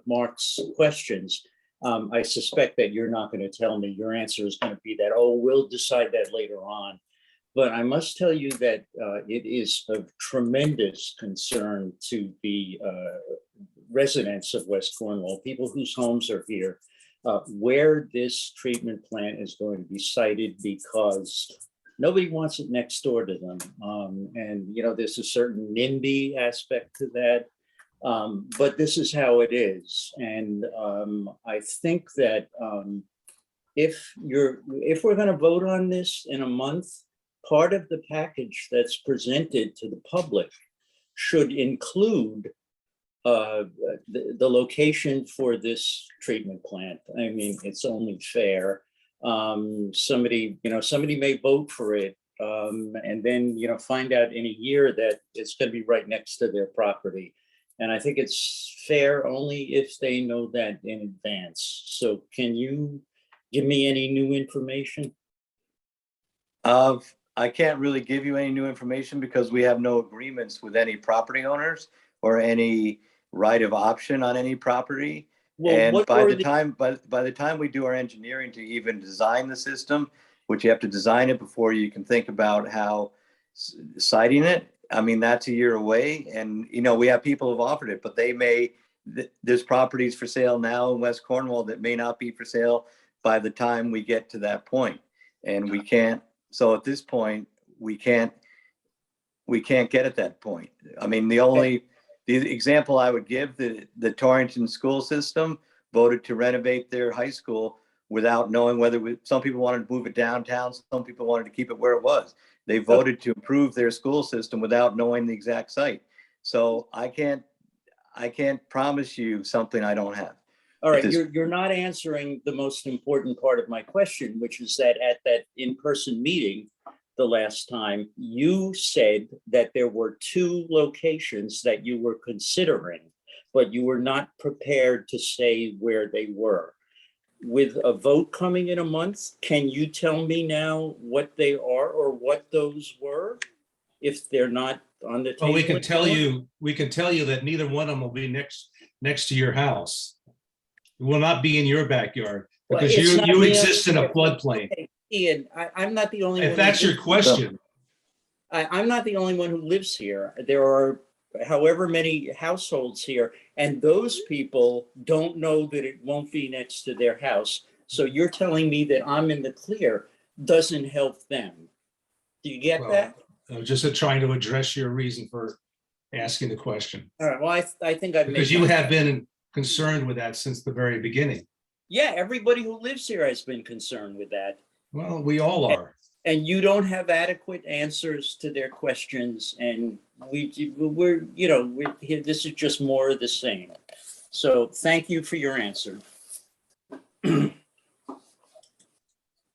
Mark's questions, I suspect that you're not going to tell me. Your answer is going to be that, oh, we'll decide that later on. But I must tell you that it is of tremendous concern to the residents of West Cornwall, people whose homes are here, where this treatment plant is going to be sited, because nobody wants it next door to them. And, you know, there's a certain NIMBY aspect to that, but this is how it is. And I think that if we're going to vote on this in a month, part of the package that's presented to the public should include the location for this treatment plant. I mean, it's only fair. Somebody may vote for it and then, you know, find out in a year that it's going to be right next to their property. And I think it's fair only if they know that in advance. So can you give me any new information? I can't really give you any new information because we have no agreements with any property owners or any right of option on any property. Well, And by the time we do our engineering to even design the system, which you have to design it before you can think about how siting it, I mean, that's a year away. And, you know, we have people who've offered it, but there's properties for sale now in West Cornwall that may not be for sale by the time we get to that point. And we can't. So at this point, we can't get at that point. I mean, the example I would give, the Torrington school system, voted to renovate their high school without knowing whether some people wanted to move it downtown, some people wanted to keep it where it was. They voted to improve their school system without knowing the exact site. So I can't promise you something I don't have. All right, you're not answering the most important part of my question, which is that at that in-person meeting the last time, you said that there were 2 locations that you were considering, but you were not prepared to say where they were. With a vote coming in a month, can you tell me now what they are or what those were? If they're not on the table? Well, we can tell you that neither one of them will be next to your house. It will not be in your backyard because you exist in a floodplain. Ian, I'm not the only one. If that's your question. I'm not the only one who lives here. There are however many households here, and those people don't know that it won't be next to their house. So you're telling me that I'm in the clear doesn't help them. Do you get that? I'm just trying to address your reason for asking the question. All right, well, I think I've because you have been concerned with that since the very beginning. Yeah, everybody who lives here has been concerned with that. Well, we all are. And you don't have adequate answers to their questions, and we're this is just more of the same. So thank you for your answer.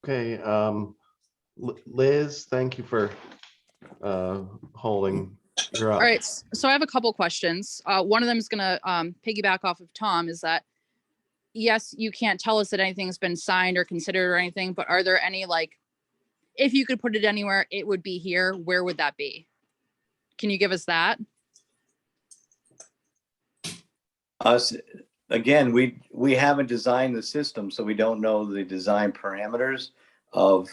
Okay, Liz, thank you for holding. You're up. All right, so I have a couple questions. One of them is gonna piggyback off of Tom, is that yes, you can't tell us that anything's been signed or considered or anything, but are there any, like, if you could put it anywhere, it would be here, where would that be? Can you give us that? Again, we haven't designed the system, so we don't know the design parameters of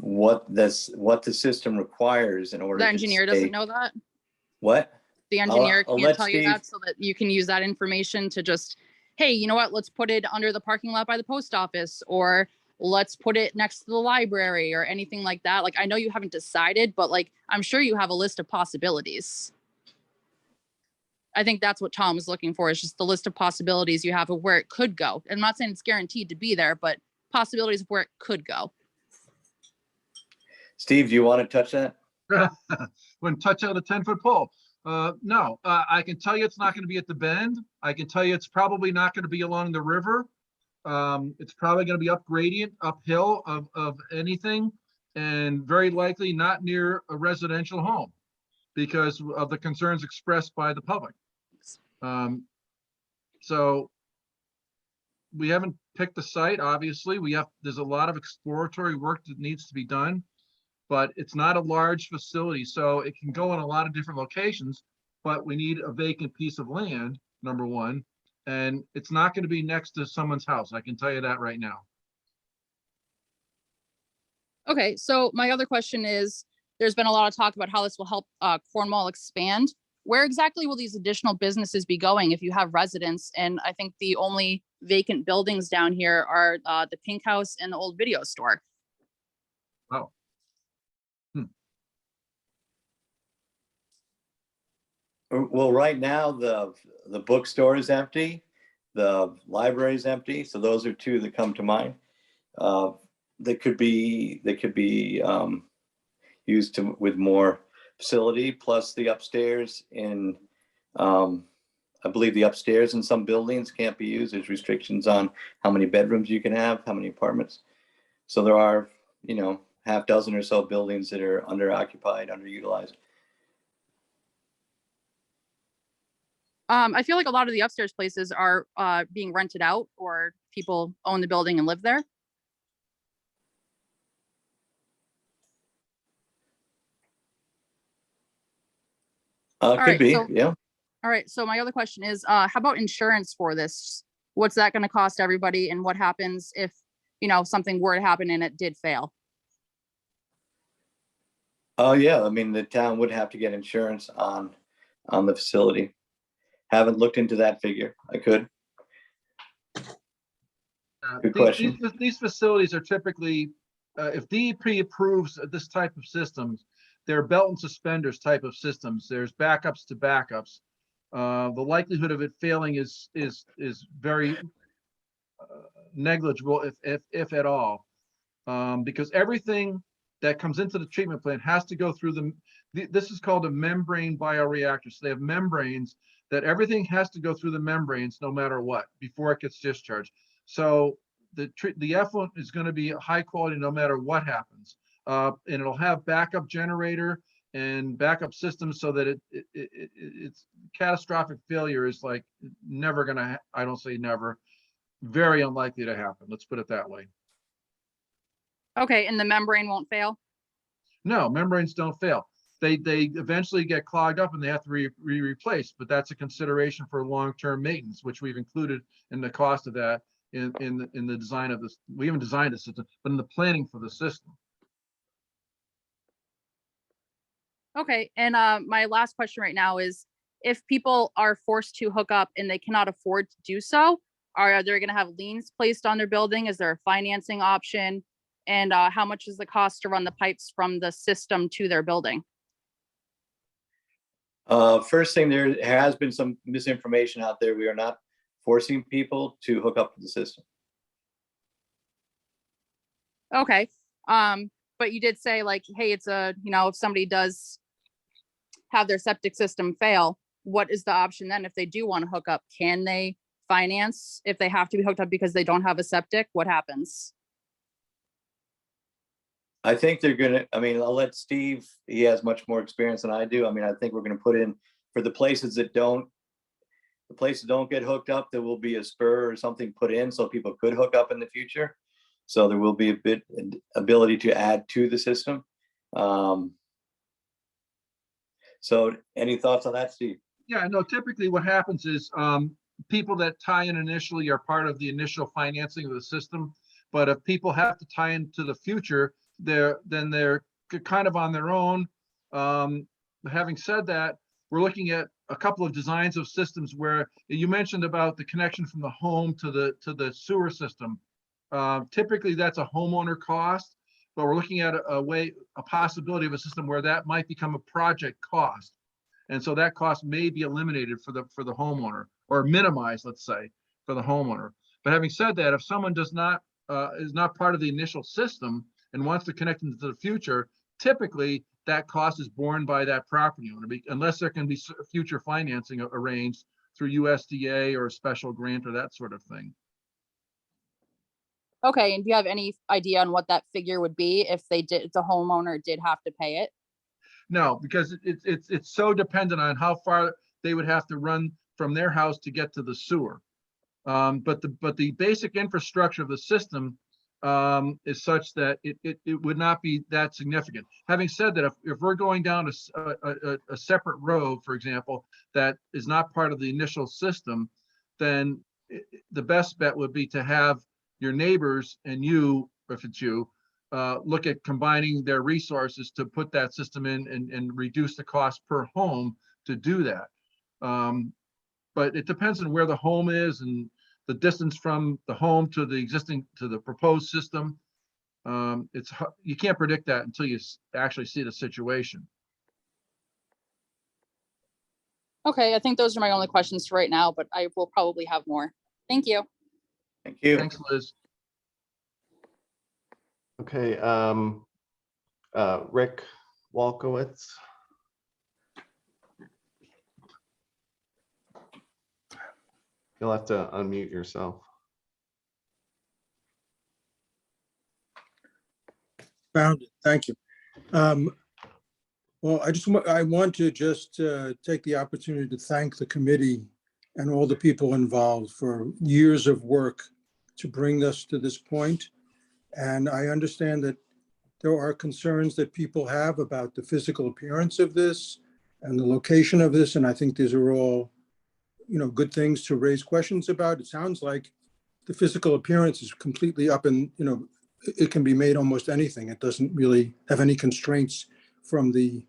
what the system requires in order. The engineer doesn't know that? What? The engineer I'll can't let tell you that, so that you can use that information to just, hey, you know what, let's put it under the parking lot by the post office, or let's put it next to the library, or anything like that. Like, I know you haven't decided, but like, I'm sure you have a list of possibilities. I think that's what Tom was looking for, is just the list of possibilities you have of where it could go. And I'm not saying it's guaranteed to be there, but possibilities of where it could go. Steve, do you want to touch that? Wouldn't touch out a 10-foot pole. No, I can tell you it's not going to be at the bend. I can tell you it's probably not going to be along the river. It's probably going to be up gradient, uphill of anything, and very likely not near a residential home because of the concerns expressed by the public. So we haven't picked the site, obviously. There's a lot of exploratory work that needs to be done, but it's not a large facility, so it can go in a lot of different locations, but we need a vacant piece of land, number one, and it's not going to be next to someone's house. I can tell you that right now. Okay, so my other question is, there's been a lot of talk about how this will help Cornwall expand. Where exactly will these additional businesses be going if you have residents? And I think the only vacant buildings down here are the Pink House and the old video store. Oh. Well, right now the bookstore is empty, the library is empty, so those are two that come to mind. That could be used with more facility, plus the upstairs in I believe the upstairs in some buildings can't be used. There's restrictions on how many bedrooms you can have, how many apartments. So there are, half dozen or so buildings that are underoccupied, underutilized. I feel like a lot of the upstairs places are being rented out, or people own the building and live there. Could be, yeah. All right, so my other question is, how about insurance for this? What's that going to cost everybody, and what happens if, something were to happen and it did fail? Oh, yeah, I mean, the town would have to get insurance on the facility. Haven't looked into that figure. I could. Good question. These facilities are typically, if DEP approves this type of systems, they're belt and suspenders type of systems. There's backups to backups. The likelihood of it failing is very negligible, if at all, because everything that comes into the treatment plant has to go through this is called a membrane bioreactor. So they have membranes that everything has to go through the membranes no matter what before it gets discharged. So the effluent is going to be high quality no matter what happens, and it'll have backup generator and backup systems so that it's catastrophic failure is like never going to, I don't say never, very unlikely to happen. Let's put it that way. Okay, and the membrane won't fail? No, membranes don't fail. They eventually get clogged up and they have to be replaced, but that's a consideration for long-term maintenance, which we've included in the cost of that in the design of this. We haven't designed the system, but in the planning for the system. Okay, and my last question right now is, if people are forced to hook up and they cannot afford to do so, are they going to have liens placed on their building? Is there a financing option? And how much is the cost to run the pipes from the system to their building? First thing, there has been some misinformation out there. We are not forcing people to hook up to the system. Okay, but you did say like, hey, it's if somebody does have their septic system fail, what is the option then if they do want to hook up? Can they finance if they have to be hooked up because they don't have a septic? What happens? I think they're gonna, I'll let Steve, he has much more experience than I do. I think we're gonna put in for the places that don't get hooked up, there will be a spur or something put in so people could hook up in the future. So there will be a bit ability to add to the system. So any thoughts on that, Steve? Yeah, no, typically what happens is people that tie in initially are part of the initial financing of the system. But if people have to tie into the future, they're kind of on their own. Having said that, we're looking at a couple of designs of systems where you mentioned about the connection from the home to the sewer system. Typically that's a homeowner cost, but we're looking at a possibility of a system where that might become a project cost. And so that cost may be eliminated for the homeowner, or minimized, let's say, for the homeowner. But having said that, if someone is not part of the initial system and wants to connect into the future, typically that cost is borne by that property owner, unless there can be future financing arranged through USDA or a special grant or that sort of thing. Okay, and do you have any idea on what that figure would be if the homeowner did have to pay it? No, because it's so dependent on how far they would have to run from their house to get to the sewer. But the basic infrastructure of the system is such that it would not be that significant. Having said that, if we're going down a separate road, for example, that is not part of the initial system, then the best bet would be to have your neighbors and you, if it's you, look at combining their resources to put that system in and reduce the cost per home to do that. But it depends on where the home is and the distance from the home to the proposed system. You can't predict that until you actually see the situation. Okay, I think those are my only questions for right now, but I will probably have more. Thank you. Thank you. Thanks, Liz. Okay, Rick Walkowitz. You'll have to unmute yourself. Found it. Thank you. Well, I want to just take the opportunity to thank the committee and all the people involved for years of work to bring us to this point. And I understand that there are concerns that people have about the physical appearance of this and the location of this. And I think these are all, good things to raise questions about. It sounds like the physical appearance is completely up and, it can be made almost anything. It doesn't really have any constraints from the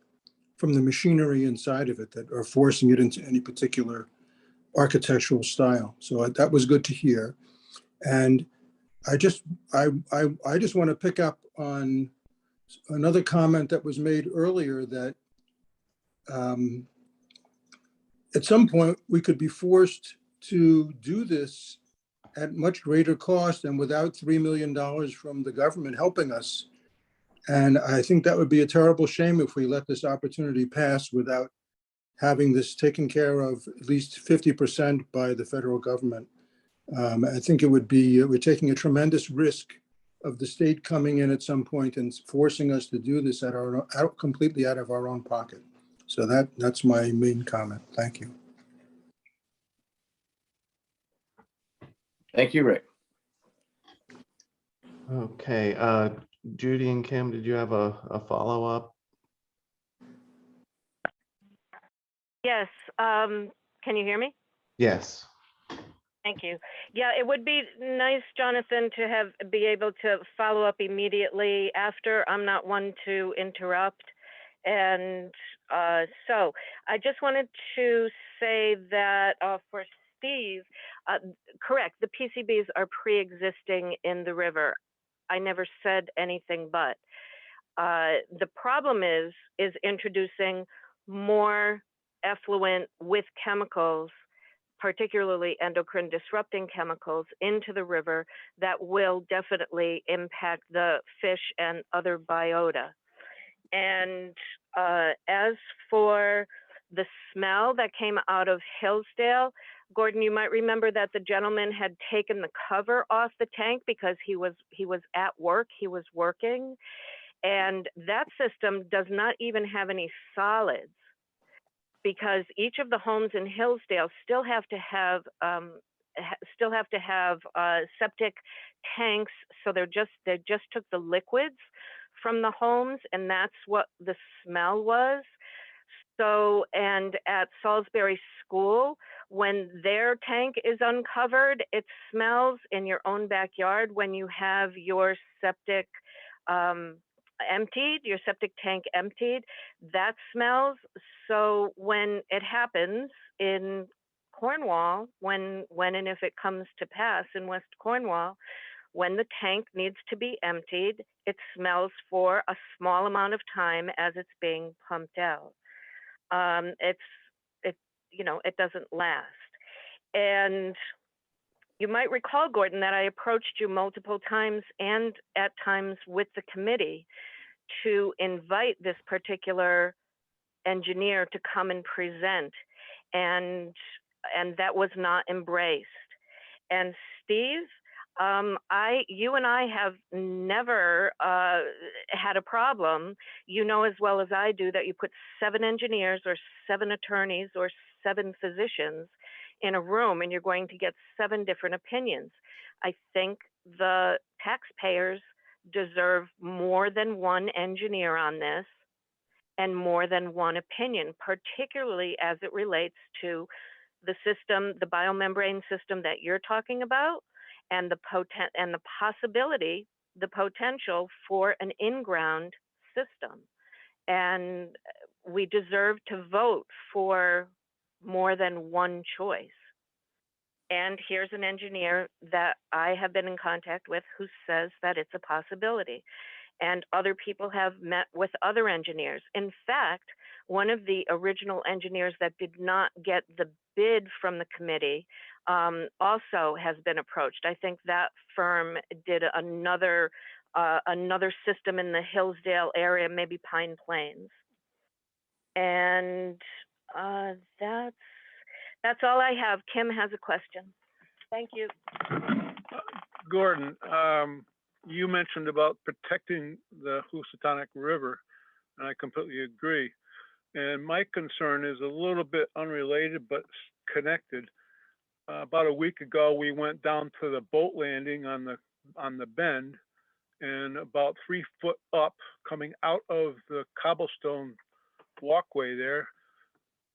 machinery inside of it that are forcing it into any particular architectural style. So that was good to hear. And I just want to pick up on another comment that was made earlier that at some point, we could be forced to do this at much greater cost and without $3 million from the government helping us. And I think that would be a terrible shame if we let this opportunity pass without having this taken care of at least 50% by the federal government. I think it would be, we're taking a tremendous risk of the state coming in at some point and forcing us to do this completely out of our own pocket. So that's my main comment. Thank you. Thank you, Rick. Okay, Judy and Kim, did you have a follow-up? Yes, can you hear me? Yes. Thank you. Yeah, it would be nice, Jonathan, to be able to follow up immediately after. I'm not one to interrupt. And so I just wanted to say that for Steve, correct, the PCBs are pre-existing in the river. I never said anything but. The problem is introducing more effluent with chemicals, particularly endocrine disrupting chemicals, into the river that will definitely impact the fish and other biota. And as for the smell that came out of Hillsdale, Gordon, you might remember that the gentleman had taken the cover off the tank because he was at work, he was working, and that system does not even have any solids, because each of the homes in Hillsdale still have to have septic tanks. So they just took the liquids from the homes, and that's what the smell was. So, and at Salisbury School, when their tank is uncovered, it smells in your own backyard when you have your septic emptied, your septic tank emptied, that smells. So when it happens in Cornwall, when and if it comes to pass in West Cornwall, when the tank needs to be emptied, it smells for a small amount of time as it's being pumped out. It doesn't last. And you might recall, Gordon, that I approached you multiple times and at times with the committee to invite this particular engineer to come and present, and that was not embraced. And Steve, you and I have never had a problem. You know as well as I do that you put 7 engineers or 7 attorneys or 7 physicians in a room and you're going to get 7 different opinions. I think the taxpayers deserve more than one engineer on this and more than one opinion, particularly as it relates to the system, the biomembrane system that you're talking about, and the possibility, the potential for an in-ground system. And we deserve to vote for more than one choice. And here's an engineer that I have been in contact with who says that it's a possibility. And other people have met with other engineers. In fact, one of the original engineers that did not get the bid from the committee also has been approached. I think that firm did another system in the Hillsdale area, maybe Pine Plains. And that's all I have. Kim has a question. Thank you. Gordon, you mentioned about protecting the Housatonic River, and I completely agree. And my concern is a little bit unrelated, but connected. About a week ago, we went down to the boat landing on the bend, and about 3 foot up, coming out of the cobblestone walkway there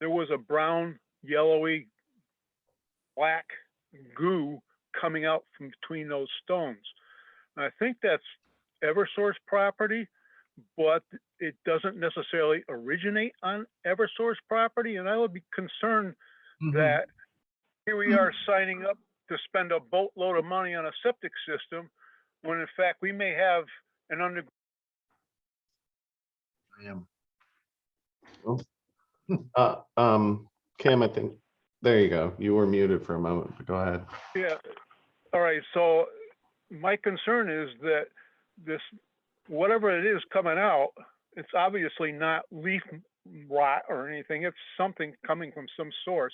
was a brown, yellowy, black goo coming out from between those stones. I think that's Eversource property, but it doesn't necessarily originate on Eversource property. And I would be concerned that here we are signing up to spend a boatload of money on a septic system, when in fact we may have an underground. Kim, I think, there you go. You were muted for a moment, but go ahead. Yeah, all right, so my concern is that this, whatever it is coming out, it's obviously not leaf rot or anything, it's something coming from some source.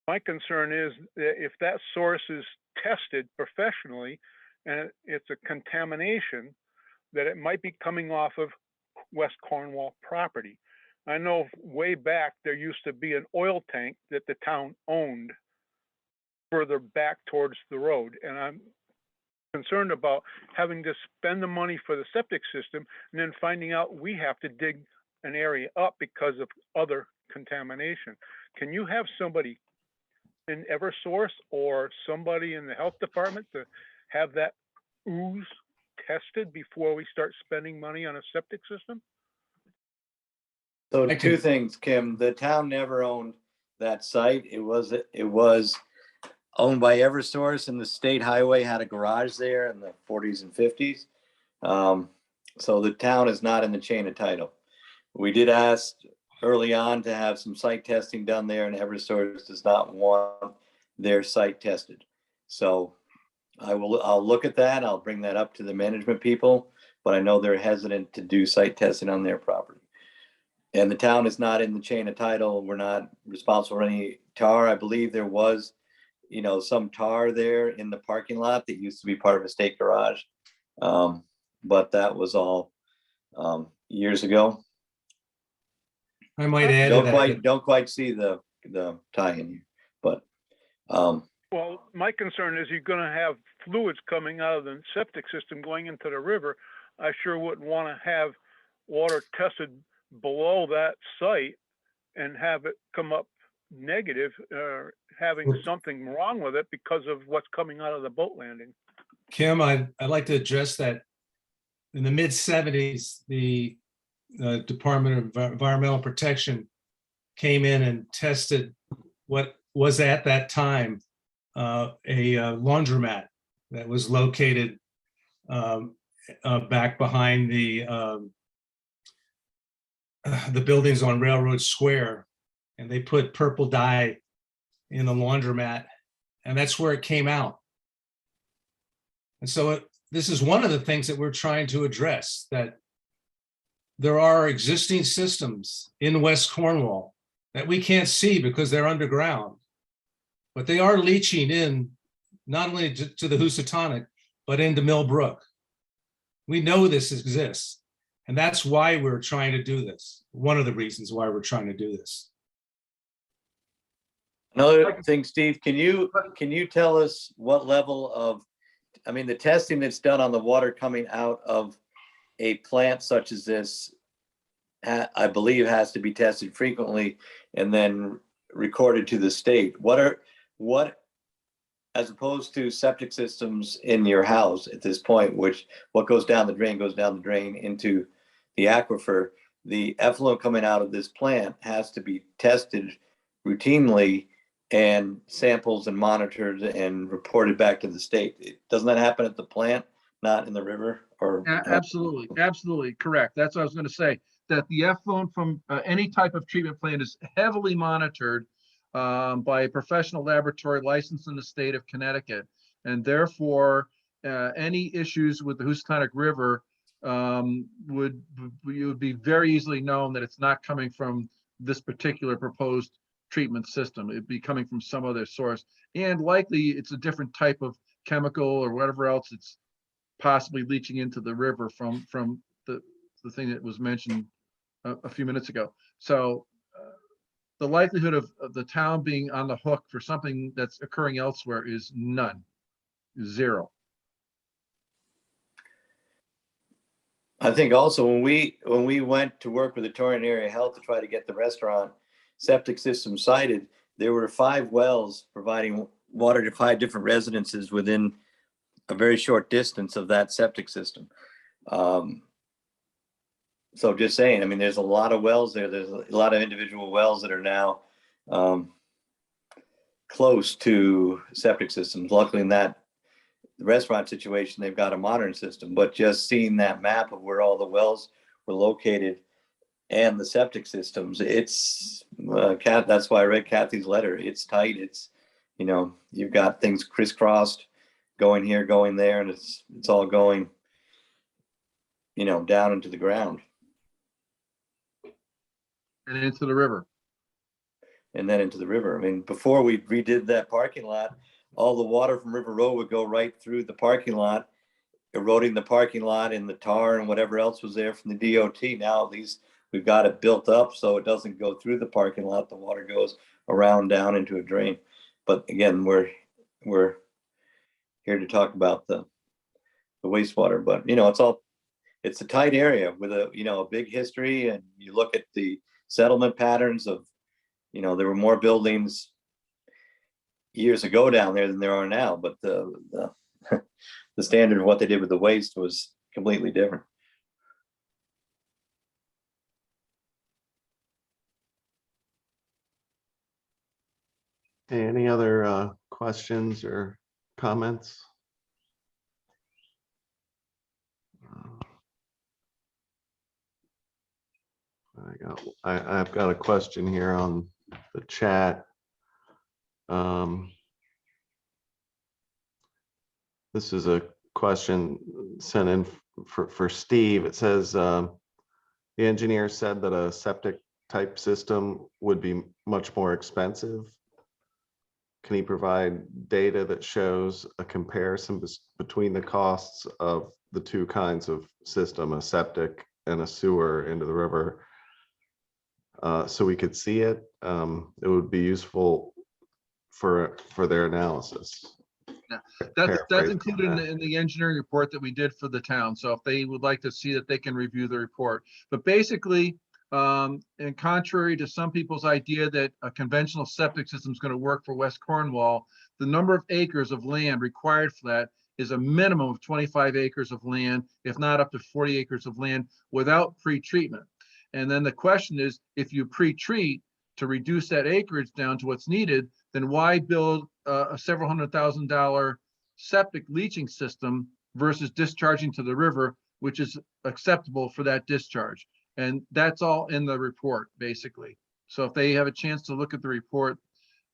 My concern is that if that source is tested professionally and it's a contamination, that it might be coming off of West Cornwall property. I know way back, there used to be an oil tank that the town owned further back towards the road. And I'm concerned about having to spend the money for the septic system and then finding out we have to dig an area up because of other contamination. Can you have somebody in Eversource or somebody in the health department to have that ooze tested before we start spending money on a septic system? So I two can- things, Kim, the town never owned that site. It was owned by Eversource, and the state highway had a garage there in the 40s and 50s. So the town is not in the chain of title. We did ask early on to have some site testing done there, and Eversource does not want their site tested. So I'll look at that. I'll bring that up to the management people, but I know they're hesitant to do site testing on their property. And the town is not in the chain of title. We're not responsible for any tar. I believe there was, some tar there in the parking lot that used to be part of a state garage. But that was all years ago. I might add to that. Don't quite see the tie-in here, but Well, my concern is you're gonna have fluids coming out of the septic system going into the river. I sure wouldn't wanna have water tested below that site and have it come up negative, or having something wrong with it because of what's coming out of the boat landing. Kim, I'd like to address that. In the mid-70s, the Department of Environmental Protection came in and tested what was at that time a laundromat that was located back behind the buildings on Railroad Square, and they put purple dye in the laundromat, and that's where it came out. And so this is one of the things that we're trying to address, that there are existing systems in West Cornwall that we can't see because they're underground, but they are leaching in not only to the Housatonic, but into Mill Brook. We know this exists, and that's why we're trying to do this. One of the reasons why we're trying to do this. another thing, Steve, can you tell us what level of, the testing that's done on the water coming out of a plant such as this, I believe has to be tested frequently and then recorded to the state. What, as opposed to septic systems in your house at this point, what goes down the drain into the aquifer, the effluent coming out of this plant has to be tested routinely and samples and monitored and reported back to the state. Doesn't that happen at the plant, not in the river? Or Absolutely correct. That's what I was going to say, that the effluent from any type of treatment plant is heavily monitored by a professional laboratory licensed in the state of Connecticut. And therefore, any issues with the Housatonic River would be very easily known that it's not coming from this particular proposed treatment system. It'd be coming from some other source. And likely it's a different type of chemical or whatever else it's possibly leaching into the river from the thing that was mentioned a few minutes ago. So the likelihood of the town being on the hook for something that's occurring elsewhere is none, zero. I think also when we went to work with the Torrent Area Health to try to get the restaurant septic system sited, there were 5 wells providing water to 5 different residences within a very short distance of that septic system. So just saying, there's a lot of wells there. There's a lot of individual wells that are now close to septic systems. Luckily in the restaurant situation, they've got a modern system, but just seeing that map of where all the wells were located and the septic systems. It's that's why I read Kathy's letter. It's tight. It's, you know, you've got things crisscrossed, going here, going there, and it's all going, you know, down into the ground And into the river. and then into the river. I mean, before we redid that parking lot, all the water from River Road would go right through the parking lot, eroding the parking lot and the tar and whatever else was there from the DOT. Now at least we've got it built up so it doesn't go through the parking lot. The water goes around down into a drain. But again, we're here to talk about the wastewater. But you know, it's a tight area with a, you know, a big history. And you look at the settlement patterns of, you know, there were more buildings years ago down there than there are now, but the the standard of what they did with the waste was completely different. Any other questions or comments? I've got a question here on the chat. This is a question sent in for Steve. It says, the engineer said that a septic type system would be much more expensive. Can he provide data that shows a comparison between the costs of the two kinds of system, a septic and a sewer into the river? So we could see it. It would be useful for their analysis. Yeah, that's included in the engineering report that we did for the town. So if they would like to see that, they can review the report. But basically, and contrary to some people's idea that a conventional septic system is going to work for West Cornwall, the number of acres of land required for that is a minimum of 25 acres of land, if not up to 40 acres of land without pre-treatment. And then the question is, if you pre-treat to reduce that acreage down to what's needed, then why build a several $100,000 septic leaching system versus discharging to the river, which is acceptable for that discharge? And that's all in the report, basically. So if they have a chance to look at the report,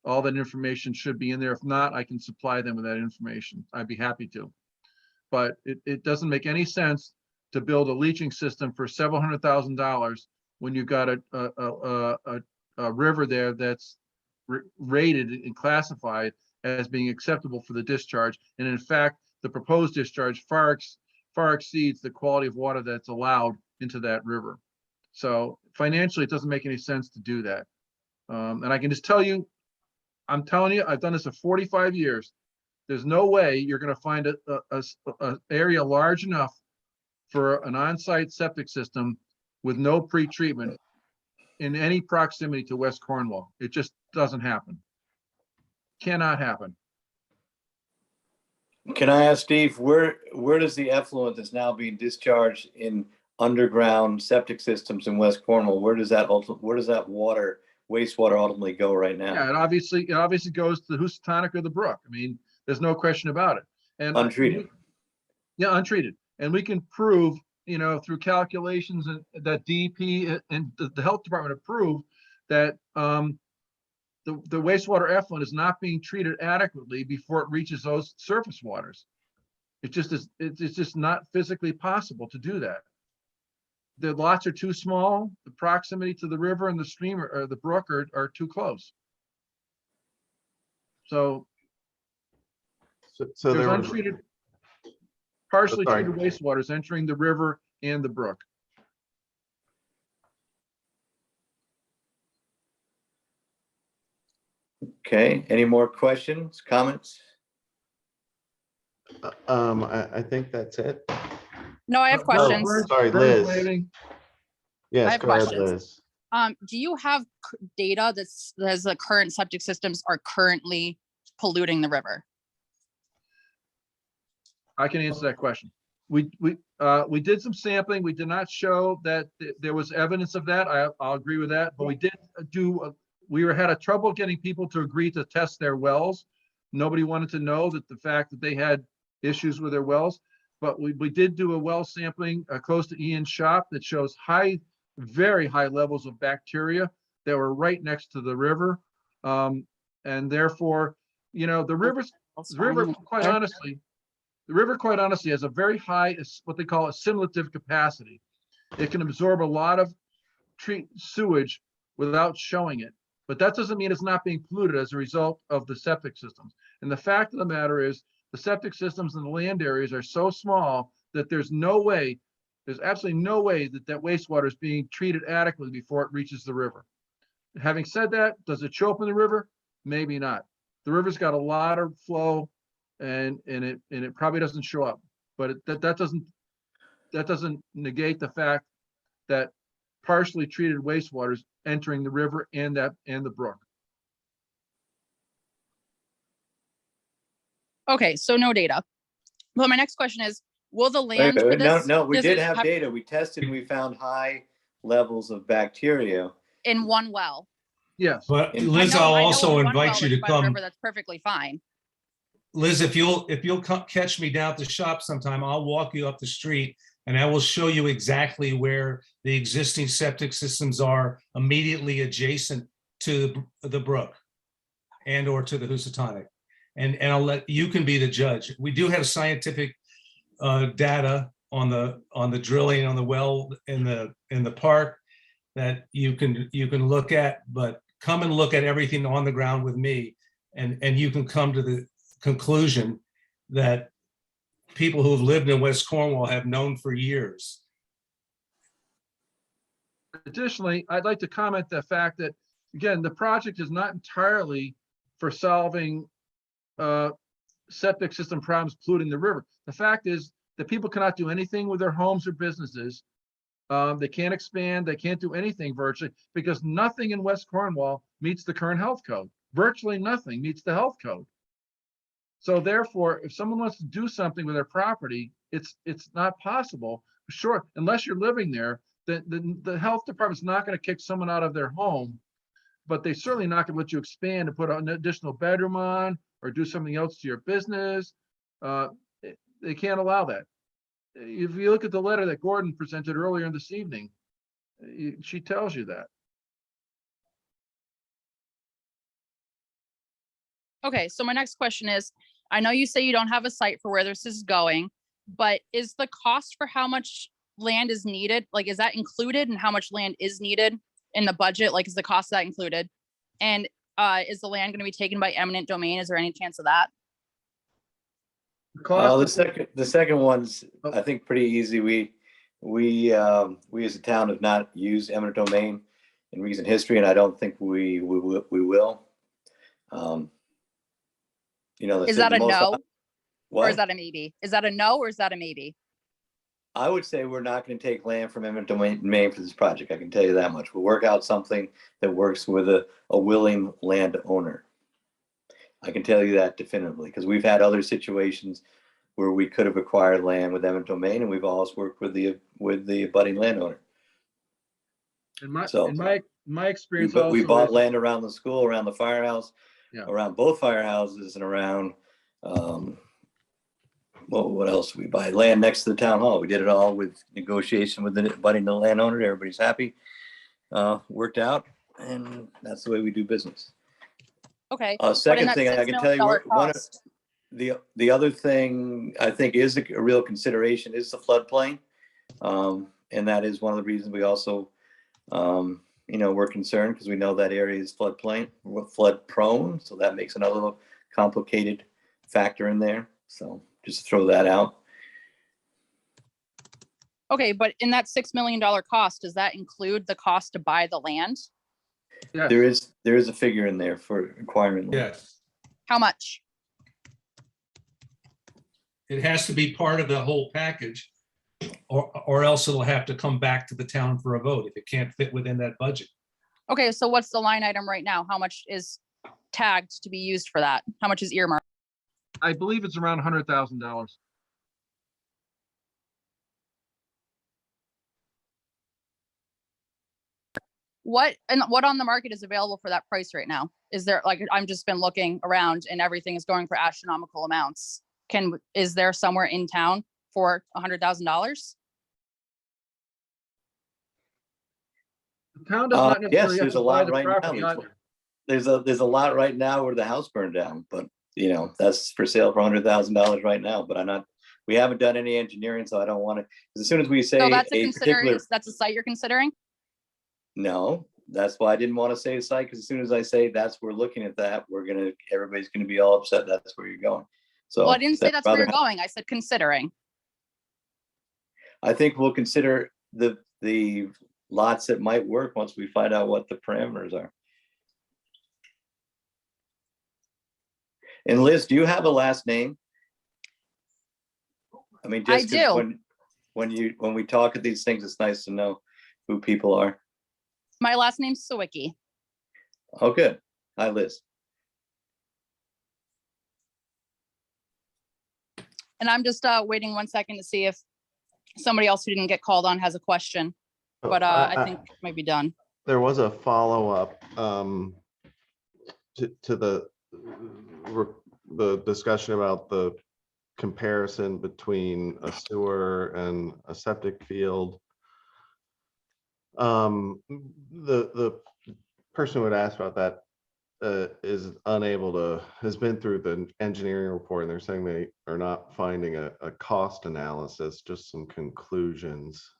all that information should be in there. If not, I can supply them with that information. I'd be happy to. But it doesn't make any sense to build a leaching system for several $100,000 when you've got a river there that's rated and classified as being acceptable for the discharge. And in fact, the proposed discharge far exceeds the quality of water that's allowed into that river. So financially, it doesn't make any sense to do that. And I can just tell you, I'm telling you, I've done this for 45 years. There's no way you're going to find a area large enough for an on-site septic system with no pre-treatment in any proximity to West Cornwall. It just doesn't happen. Cannot happen. Can I ask Steve, where does the effluent that's now being discharged in underground septic systems in West Cornwall, where does that wastewater ultimately go right now? Yeah, it obviously goes to the Housatonic or the brook. I mean, there's no question about it. And untreated. Yeah, untreated. And we can prove, you know, through calculations that DEP and the health department approved that the wastewater effluent is not being treated adequately before it reaches those surface waters. It just is. It's just not physically possible to do that. The lots are too small. The proximity to the river and the stream or the brook are too close. So there's untreated, partially treated wastewaters entering the river and the brook. Okay, any more questions, comments? I think that's it. No, I have questions. Sorry, Liz. Yes, I have go ahead, questions. Liz. Do you have data that says the current septic systems are currently polluting the river? I can answer that question. We did some sampling. We did not show that there was evidence of that. I'll agree with that. But we did do. We had a trouble getting people to agree to test their wells. Nobody wanted to know that the fact that they had issues with their wells. But we did do a well sampling close to Ian's shop that shows high very high levels of bacteria that were right next to the river. And therefore, you know, the river quite honestly has a very high, what they call assimilative capacity. It can absorb a lot of sewage without showing it. But that doesn't mean it's not being polluted as a result of the septic systems. And the fact of the matter is the septic systems in the land areas are so small that there's absolutely no way that that wastewater is being treated adequately before it reaches the river. Having said that, does it show up in the river? Maybe not. The river's got a lot of flow and it probably doesn't show up, but that doesn't negate the fact that partially treated wastewater is entering the river and the brook. Okay, so no data. Well, my next question is, will the land for this? No, we does did it have data. We tested and we found high levels of bacteria. in one well? Yes. But I Liz, know- I'll I know also one invite well you that's to by the come. river, that's perfectly fine. Liz, if you'll catch me down at the shop sometime, I'll walk you up the street and I will show you exactly where the existing septic systems are immediately adjacent to the brook and or to the Housatonic. And I'll let you can be the judge. We do have scientific data on the drilling on the well in the park that you can look at, but come and look at everything on the ground with me, and you can come to the conclusion that people who have lived in West Cornwall have known for years. Additionally, I'd like to comment the fact that, again, the project is not entirely for solving septic system problems polluting the river. The fact is that people cannot do anything with their homes or businesses. They can't expand, they can't do anything virtually because nothing in West Cornwall meets the current health code. Virtually nothing meets the health code. So therefore, if someone wants to do something with their property, it's not possible. Sure, unless you're living there, the health department's not going to kick someone out of their home, but they certainly not going to let you expand and put an additional bedroom on or do something else to your business. They can't allow that. If you look at the letter that Gordon presented earlier this evening, she tells you that. Okay, so my next question is, I know you say you don't have a site for where this is going, but is the cost for how much land is needed, like, is that included and how much land is needed in the budget? Like, is the cost of that included? And is the land going to be taken by eminent domain? Is there any chance of that? The second one's, I think, pretty easy. We as a town have not used eminent domain in recent history, and I don't think we will. You know, Is that a no? What? Or is that a maybe? Is that a no or is that a maybe? I would say we're not going to take land from eminent domain for this project. I can tell you that much. We'll work out something that works with a willing landowner. I can tell you that definitively because we've had other situations where we could have acquired land with eminent domain, and we've always worked with the abutting landowner. In my experience, we bought land around the school, around the firehouse, around both firehouses, and around what else did we buy? Land next to the town hall. We did it all with negotiation with the abutting landowner. Everybody's happy. Worked out, and that's the way we do business. Okay. Second thing I can tell you, the other thing I think is a real consideration is the floodplain, and that is one of the reasons we also, we're concerned because we know that area is flood prone, so that makes another little complicated factor in there. So just throw that out. Okay, but in that $6 million cost, does that include the cost to buy the land? Yes. There is a figure in there for acquiring land. Yes. How much? It has to be part of the whole package, or else it'll have to come back to the town for a vote if it can't fit within that budget. Okay, so what's the line item right now? How much is tagged to be used for that? How much is earmarked? I believe it's around $100,000. What on the market is available for that price right now? Is there, like, I've just been looking around and everything is going for astronomical amounts. Is there somewhere in town for $100,000? town does not Yes, necessarily have there's to a buy lot the right now. property either. There's a lot right now where the house burned down, but you know, that's for sale for $100,000 right now, but we haven't done any engineering, so I don't want to, as soon as we say So that's a a particular, consideration, that's a site you're considering? no, that's why I didn't want to say a site, because as soon as I say that's, we're looking at that, everybody's gonna be all upset. That's where you're going. So Well, I didn't say that's where rather you're going. I said considering. I think we'll consider the lots that might work once we find out what the parameters are. And Liz, do you have a last name? I mean, I just 'cause do. when we talk at these things, it's nice to know who people are. My last name's Sawicki. Oh, good. Hi, Liz. And I'm just waiting 1 second to see if somebody else who didn't get called on has a question, Oh, but I think it might be done. There was a follow-up to the discussion about the comparison between a sewer and a septic field. The person who had asked about that has been through the engineering report, and they're saying they are not finding a cost analysis, just some conclusions.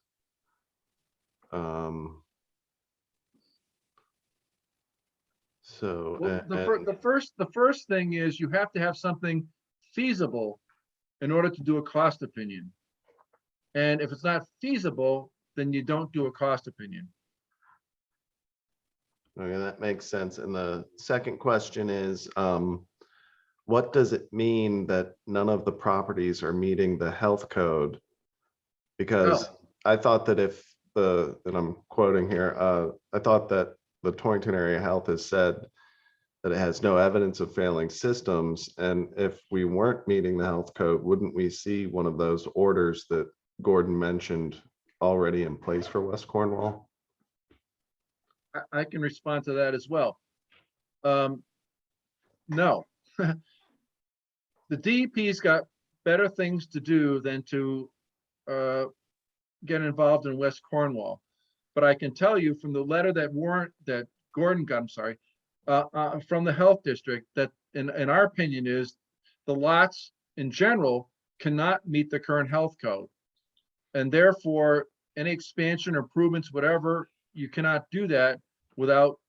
So Well, the first thing is you have to have something feasible in order to do a cost opinion. And if it's not feasible, then you don't do a cost opinion. okay, that makes sense. And the second question is, what does it mean that none of the properties are meeting the health code? Because I thought that and I'm quoting here, I thought that the Torrington Area Health has said that it has no evidence of failing systems. And if we weren't meeting the health code, wouldn't we see one of those orders that Gordon mentioned already in place for West Cornwall? I can respond to that as well. No. The DEP's got better things to do than to get involved in West Cornwall. But I can tell you from the letter that Gordon got, I'm sorry, from the health district, that in our opinion is the lots in general cannot meet the current health code. And therefore, any expansion, improvements, whatever, you cannot do that without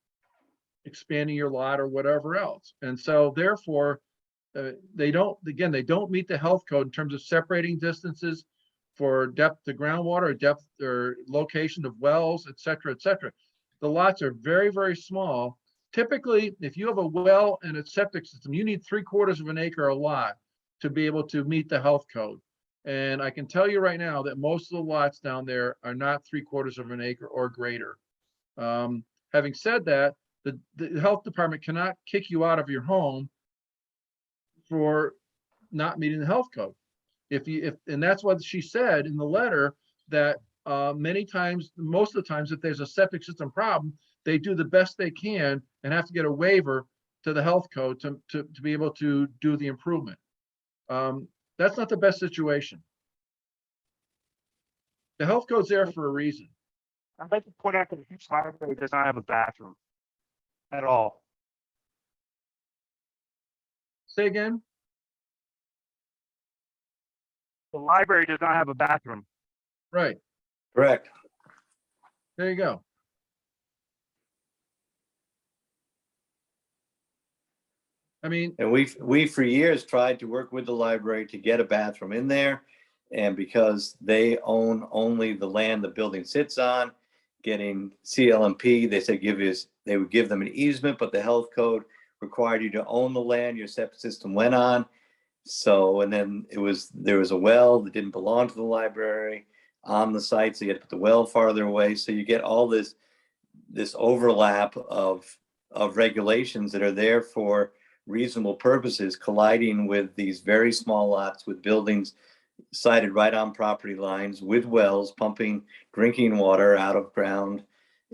expanding your lot or whatever else. And so therefore, they don't meet the health code in terms of separating distances for depth to groundwater, or depth or location of wells, et cetera, et cetera. The lots are very, very small. Typically, if you have a well and a septic system, you need 3/4 of an acre a lot to be able to meet the health code. And I can tell you right now that most of the lots down there are not 3/4 of an acre or greater. Having said that, the health department cannot kick you out of your home for not meeting the health code. And that's what she said in the letter, that many times, most of the times, if there's a septic system problem, they do the best they can and have to get a waiver to the health code to be able to do the improvement. That's not the best situation. The health code's there for a reason. I'd like to point out that the Hughes Library does not have a bathroom at all. Say again? The library does not have a bathroom. Right. Correct. There you go. I mean, And we for years tried to work with the library to get a bathroom in there. And because they own only the land the building sits on, getting CLMP, they said they would give them an easement, but the health code required you to own the land your septic system went on. So, and then there was a well that didn't belong to the library on the site, so you had to put the well farther away. So you get all this overlap of regulations that are there for reasonable purposes, colliding with these very small lots with buildings sited right on property lines, with wells pumping drinking water out of ground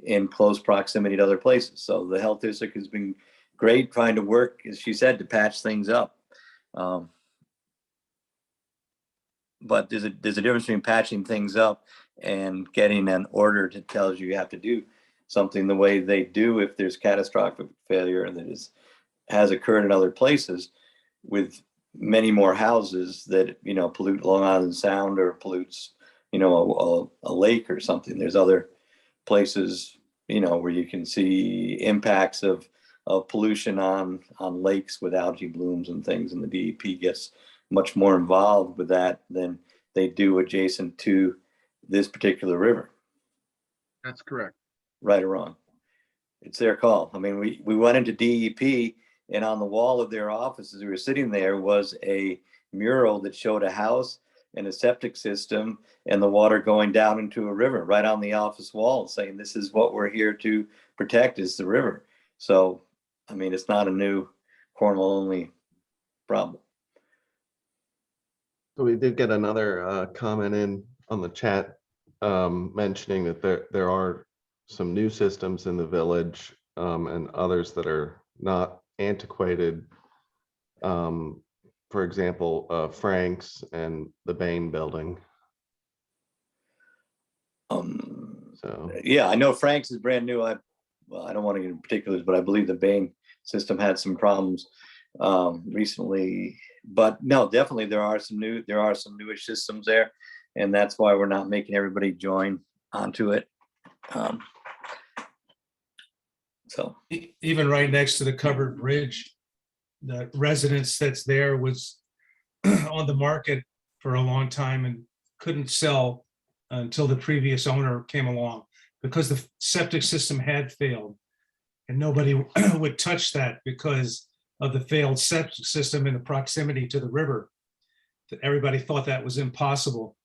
in close proximity to other places. So the health district has been great trying to work, as she said, to patch things up. But there's a difference between patching things up and getting an order that tells you have to do something the way they do if there's catastrophic failure that has occurred in other places with many more houses that, you know, pollute Long Island Sound or pollutes, you know, a lake or something. There's other places, you know, where you can see impacts of pollution on lakes with algae blooms and things, and the DEP gets much more involved with that than they do adjacent to this particular river. That's correct. Right or wrong. It's their call. I mean, we went into DEP, and on the wall of their offices, we were sitting there, was a mural that showed a house and a septic system and the water going down into a river right on the office wall, saying this is what we're here to protect, is the river. So, I mean, it's not a new Cornwall only problem. So we did get another comment in on the chat mentioning that there are some new systems in the village and others that are not antiquated. For example, Frank's and the Bain building. Yeah, I know Frank's is brand new. Well, I don't want to get into particulars, but I believe the Bain system had some problems recently. But no, definitely there are some newish systems there, and that's why we're not making everybody join onto it. So even right next to the covered bridge, the residence that's there was on the market for a long time and couldn't sell until the previous owner came along because the septic system had failed, and nobody would touch that because of the failed septic system in the proximity to the river. Everybody thought that was impossible.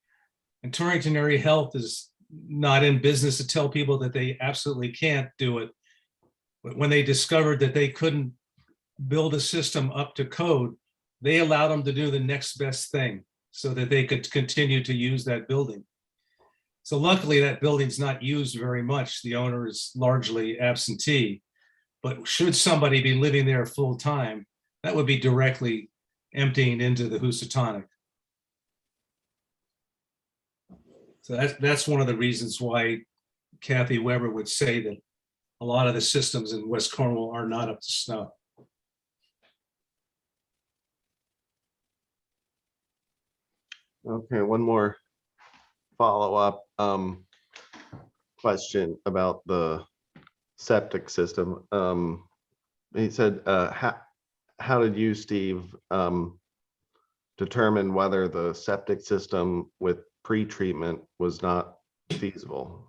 And Torrington Area Health is not in business to tell people that they absolutely can't do it. But when they discovered that they couldn't build a system up to code, they allowed them to do the next best thing so that they could continue to use that building. So luckily that building's not used very much. The owner is largely absentee, but should somebody be living there full time, that would be directly emptying into the Housatonic. So that's one of the reasons why Kathy Weber would say that a lot of the systems in West Cornwall are not up to snuff. Okay, one more follow-up question about the septic system. He said, how did you, Steve, determine whether the septic system with pre-treatment was not feasible?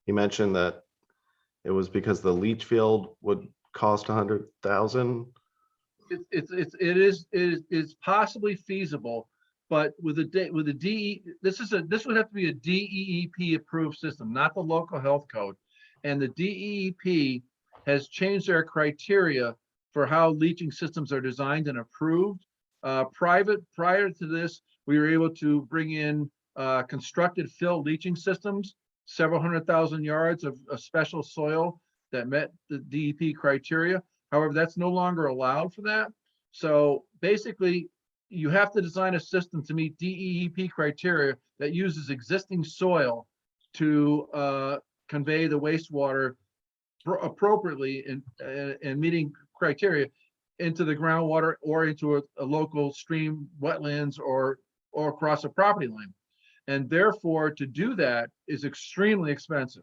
He mentioned that it was because the leach field would cost 100,000. It is possibly feasible, but with a DE, this would have to be a DEEP approved system, not the local health code. And the DEEP has changed their criteria for how leaching systems are designed and approved. Prior to this, we were able to bring in constructed fill leaching systems, several 100,000 yards of special soil that met the DEP criteria. However, that's no longer allowed for that. So basically, you have to design a system to meet DEP criteria that uses existing soil to convey the wastewater appropriately and meeting criteria into the groundwater or into a local stream, wetlands, or across a property line. And therefore, to do that is extremely expensive.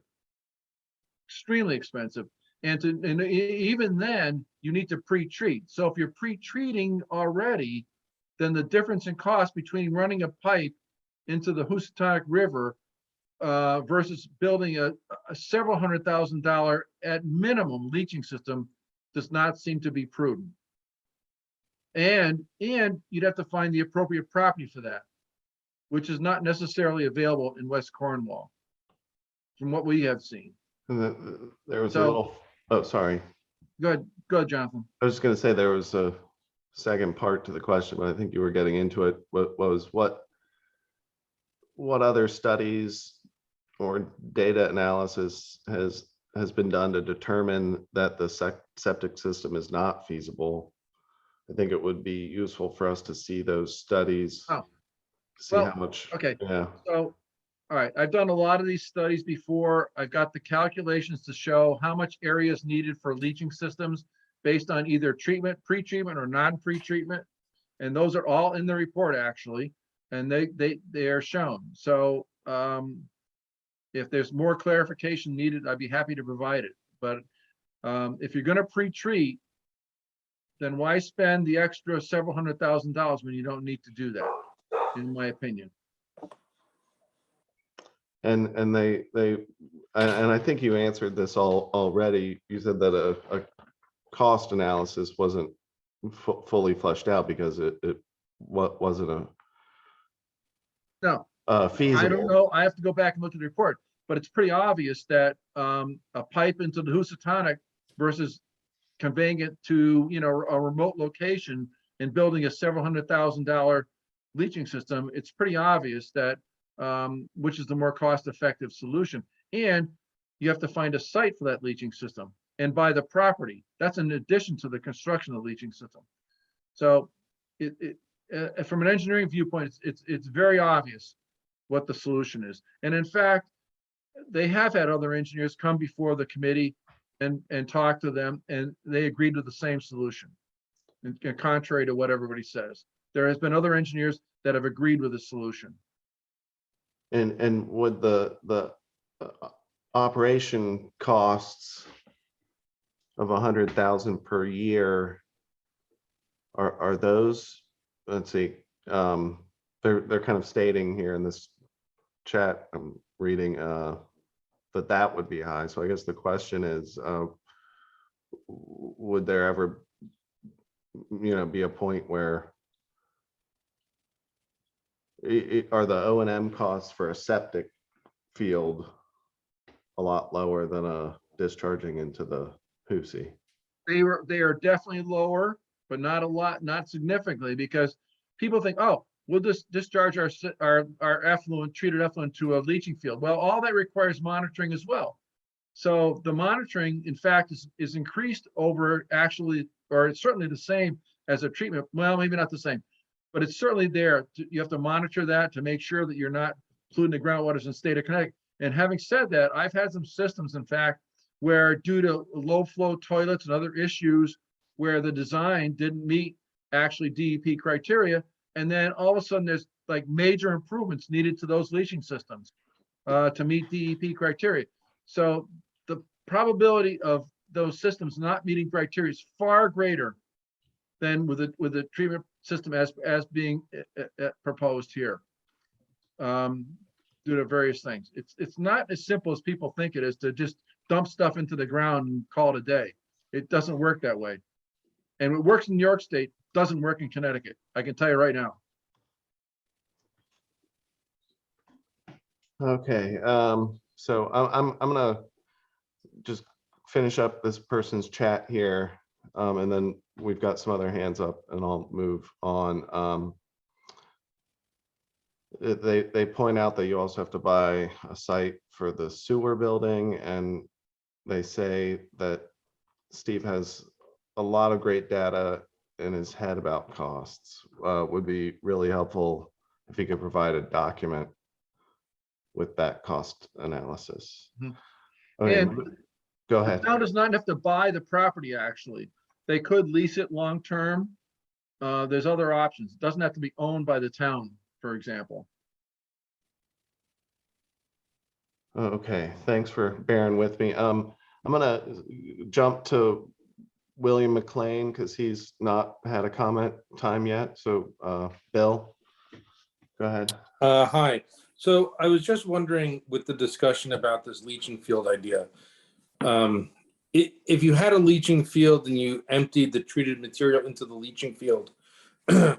And even then, you need to pre-treat. So if you're pre-treating already, then the difference in cost between running a pipe into the Housatonic River versus building a several $100,000 at minimum leaching system does not seem to be prudent. And you'd have to find the appropriate property for that, which is not necessarily available in West Cornwall, from what we have seen. And there was a little, oh, sorry. Go ahead, Jonathan. I was just going to say there was a second part to the question, but I think you were getting into it. What other studies or data analysis has been done to determine that the septic system is not feasible? I think it would be useful for us to see those studies. Oh, see how much. Okay. Yeah. So All right, I've done a lot of these studies before. I've got the calculations to show how much area is needed for leaching systems based on either treatment, pre-treatment or non-pre-treatment. And those are all in the report actually, and they are shown. So if there's more clarification needed, I'd be happy to provide it. But if you're gonna pre-treat, then why spend the extra several $100,000 when you don't need to do that, in my opinion. And I think you answered this already. You said that a cost analysis wasn't fully fleshed out because it wasn't No, feasible. I don't know. I have to go back and look at the report, but it's pretty obvious that a pipe into the Housatonic versus conveying it to, you know, a remote location and building a several $100,000 leaching system, it's pretty obvious that which is the more cost-effective solution. And you have to find a site for that leaching system and buy the property. That's in addition to the construction of the leaching system. So from an engineering viewpoint, it's very obvious what the solution is. And in fact, they have had other engineers come before the committee and talk to them, and they agreed to the same solution. And contrary to what everybody says, there has been other engineers that have agreed with the solution. And would the operation costs of 100,000 per year, are those, let's see, they're kind of stating here in this chat I'm reading that would be high. So I guess the question is, would there ever, you know, be a point where are the O&M costs for a septic field a lot lower than a discharging into the Hoosy? They are definitely lower, but not a lot, not significantly, because people think, oh, we'll just discharge our effluent, treated effluent to a leaching field. Well, all that requires monitoring as well. So the monitoring, in fact, is increased over actually, or it's certainly the same as a treatment. Well, maybe not the same, but it's certainly there. You have to monitor that to make sure that you're not polluting the groundwaters in the state of Connecticut. And having said that, I've had some systems, in fact, where due to low flow toilets and other issues where the design didn't meet actually DEP criteria, and then all of a sudden there's like major improvements needed to those leaching systems to meet DEP criteria. So the probability of those systems not meeting criteria is far greater than with the treatment system as being proposed here, due to various things. It's not as simple as people think it is to just dump stuff into the ground and call it a day. It doesn't work that way. And it works in New York State, doesn't work in Connecticut. I can tell you right now. Okay, so I'm gonna just finish up this person's chat here, and then we've got some other hands up, and I'll move on. They point out that you also have to buy a site for the sewer building, and they say that Steve has a lot of great data in his head about costs. Would be really helpful if he could provide a document with that cost analysis. Okay, And go ahead. the town does not have to buy the property, actually. They could lease it long-term. There's other options. It doesn't have to be owned by the town, for example. Okay, thanks for bearing with me. I'm gonna jump to William McLean because he's not had a comment time yet. So Bill, go ahead. Hi. So I was just wondering, with the discussion about this leaching field idea, if you had a leaching field and you emptied the treated material into the leaching field, I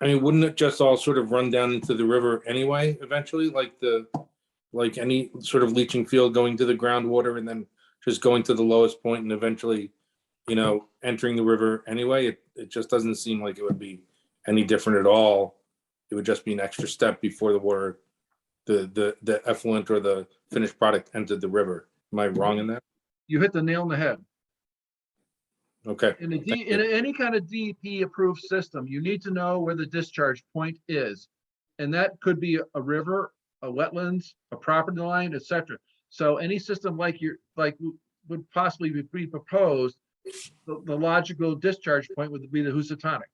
mean, wouldn't it just all sort of run down into the river anyway, eventually, like any sort of leaching field going to the groundwater and then just going to the lowest point and eventually, you know, entering the river anyway? It just doesn't seem like it would be any different at all. It would just be an extra step before the water, the effluent or the finished product entered the river. Am I wrong in that? You hit the nail on the head. Okay. In any kind of DEP approved system, you need to know where the discharge point is. And that could be a river a wetlands, a property line, etc. So any system like would possibly be proposed, the logical discharge point would be the Housatonic.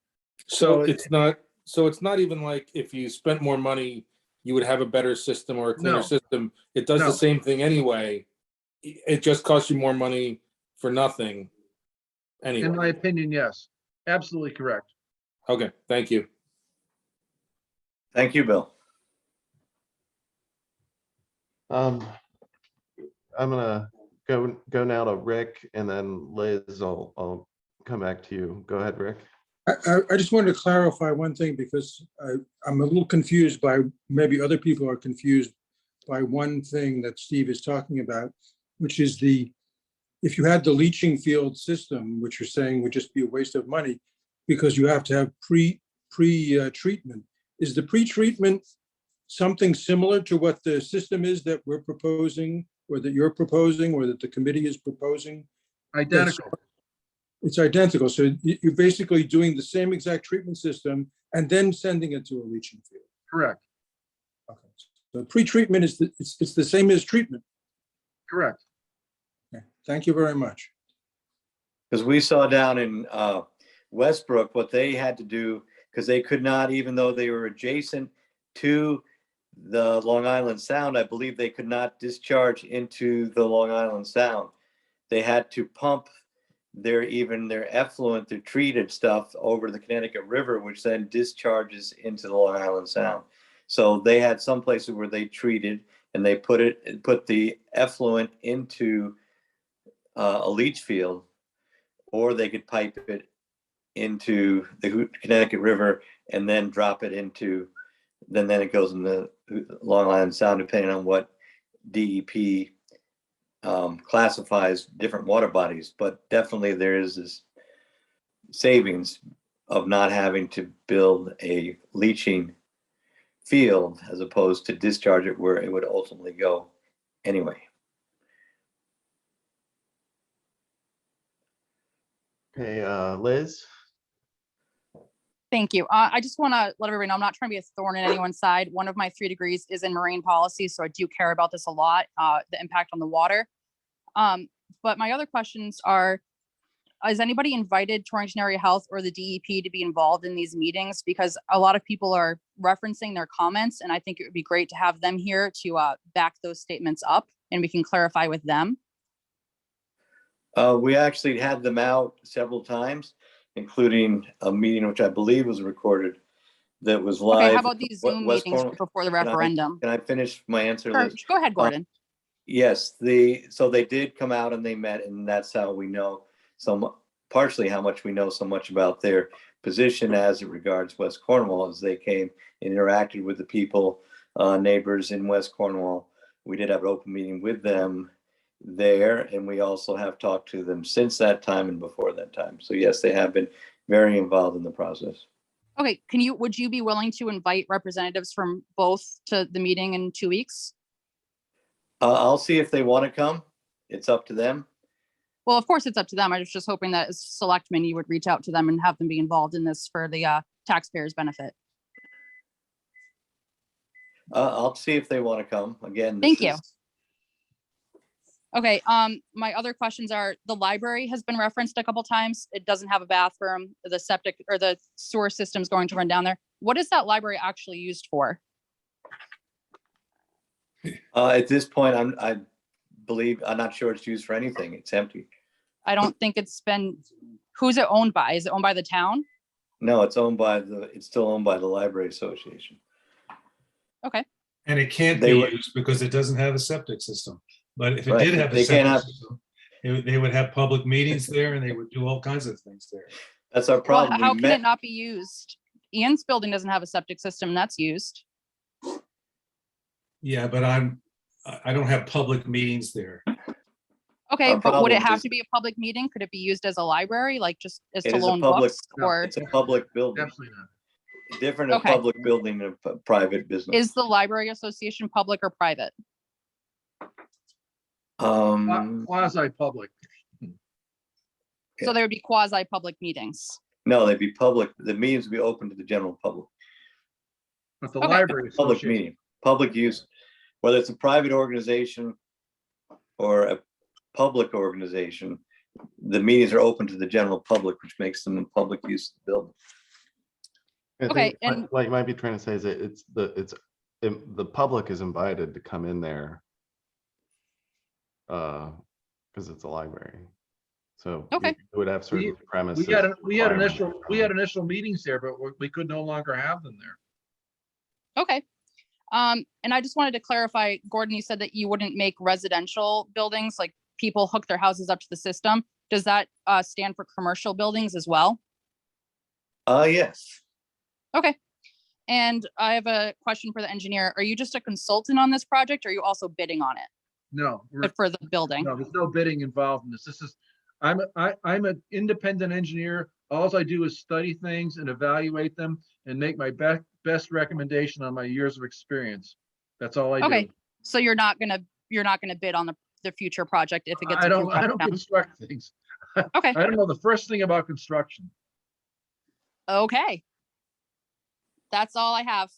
So it's not even like if you spent more money, you would have a better system or a cleaner No. system. It does No. the same thing anyway. It just costs you more money for nothing. Anyway. In my opinion, yes, absolutely correct. Okay, thank you. Thank you, Bill. I'm gonna go now to Rick, and then Liz, I'll come back to you. Go ahead, Rick. I just wanted to clarify one thing because I'm a little confused by, maybe other people are confused by one thing that Steve is talking about, which is if you had the leaching field system, which you're saying would just be a waste of money because you have to have pre-treatment. Is the pre-treatment something similar to what the system is that we're proposing, or that you're proposing, or that the committee is proposing? Identical. It's identical. So you're basically doing the same exact treatment system and then sending it to a leaching field. Correct. Okay. So pre-treatment is it's the same as treatment. Correct. Okay. Thank you very much. Because we saw down in Westbrook what they had to do, because they could not, even though they were adjacent to the Long Island Sound, I believe they could not discharge into the Long Island Sound. They had to pump their effluent, their treated stuff over the Connecticut River, which then discharges into the Long Island Sound. So they had some places where they treated and they put the effluent into a leach field, or they could pipe it into the Connecticut River and then drop it into, then it goes in the Long Island Sound, depending on what DEP classifies different water bodies. But definitely there is this savings of not having to build a leaching field as opposed to discharge it where it would ultimately go anyway. Okay, Liz. Thank you. I just want to let everyone know I'm not trying to be a thorn in anyone's side. One of my 3 degrees is in marine policy, so I do care about this a lot, the impact on the water. But my other questions are, is anybody invited Torrington Area Health or the DEP to be involved in these meetings? Because a lot of people are referencing their comments, and I think it would be great to have them here to back those statements up, and we can clarify with them. We actually had them out several times, including a meeting which I believe was recorded that was live. Okay, how about these Zoom meetings before the referendum? Can I finish my answer, Sure, Liz? go ahead, Gordon. Yes, so they did come out and they met, and that's how we know partially how much we know so much about their position as it regards West Cornwall, as they came and interacted with the people, neighbors in West Cornwall. We did have an open meeting with them there, and we also have talked to them since that time and before that time. So yes, they have been very involved in the process. Okay, would you be willing to invite representatives from both to the meeting in 2 weeks? I'll see if they want to come. It's up to them. Well, of course, it's up to them. I was just hoping that as selectmen, you would reach out to them and have them be involved in this for the taxpayers' benefit. I'll see if they want to come. Again, Thank you. Okay, my other questions are, the library has been referenced a couple times. It doesn't have a bathroom. The septic or the sewer system's going to run down there. What is that library actually used for? At this point, I'm not sure it's used for anything. It's empty. I don't think it's been, who's it owned by? Is it owned by the town? No, it's still owned by the Library Association. Okay. And it can't be used because it doesn't have a septic system. But if it did have a septic system, they would have public meetings there and they would do all kinds of things there. That's our problem. Well, how can it not be used? Ian's building doesn't have a septic system, and that's used. Yeah, but I don't have public meetings there. Okay, but would it have to be a public meeting? Could it be used as a library, like just as to loan books? Or it's a public building. Definitely not. Different a public building than a private business. Is the Library Association public or private? Quasi-public. So there would be quasi-public meetings. No, they'd be public. The meetings would be open to the general public. But the library public meeting, public use. whether it's a private organization or a public organization, the meetings are open to the general public, which makes them in public use of the building. I Okay, think and- what you might be trying to say is that the public is invited to come in there because it's a library. So Okay. you would have certain premises. We had requirements. initial meetings there, but we could no longer have them there. Okay. And I just wanted to clarify, Gordon, you said that you wouldn't make residential buildings, like people hook their houses up to the system. Does that stand for commercial buildings as well? Yes. Okay. And I have a question for the engineer. Are you just a consultant on this project, or are you also bidding on it? No, But for the building? no, there's no bidding involved in this. I'm an independent engineer. All I do is study things and evaluate them and make my best recommendation on my years of experience. That's all I do. Okay, so you're not gonna bid on the future project if it gets I approved by don't the town? construct things. Okay. I don't know the first thing about construction. Okay. That's all I have.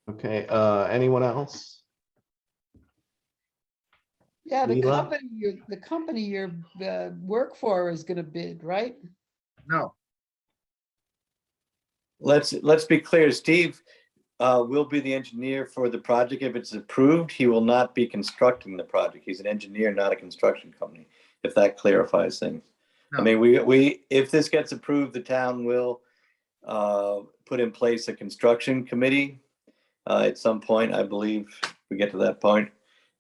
Okay, anyone else? Yeah, the Leela? company you work for is gonna bid, right? No, Let's be clear. Steve will be the engineer for the project. If it's approved, he will not be constructing the project. He's an engineer, not a construction company, if that clarifies things. I No. mean, we if this gets approved, the town will put in place a construction committee at some point, I believe we get to that point,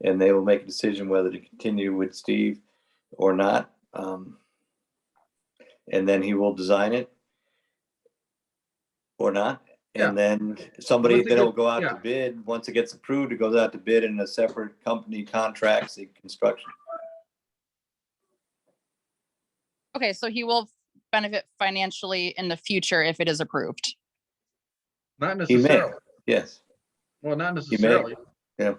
and they will make a decision whether to continue with Steve or not. And then he will design it or not. And then somebody Once it then will gets- go out yeah. to bid. Once it gets approved, it goes out to bid, and a separate company contracts the construction. Okay, so he will benefit financially in the future if it is approved. not He may, necessarily. yes, Well, not he may, necessarily. yeah.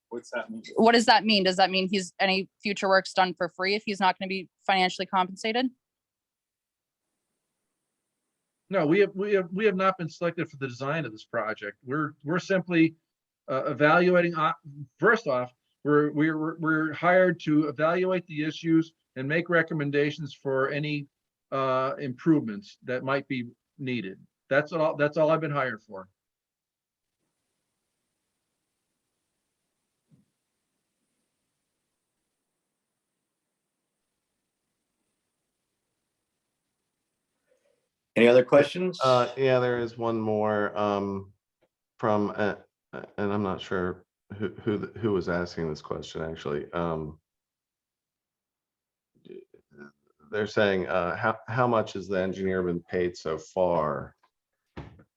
What's that mean? What does that mean? Does that mean any future work's done for free if he's not going to be financially compensated? No, we have not been selected for the design of this project. We're simply evaluating. First off, we're hired to evaluate the issues and make recommendations for any improvements that might be needed. That's all I've been hired for. Any other questions? Yeah, there is one more from, and I'm not sure who was asking this question, actually. They're saying, how much has the engineer been paid so far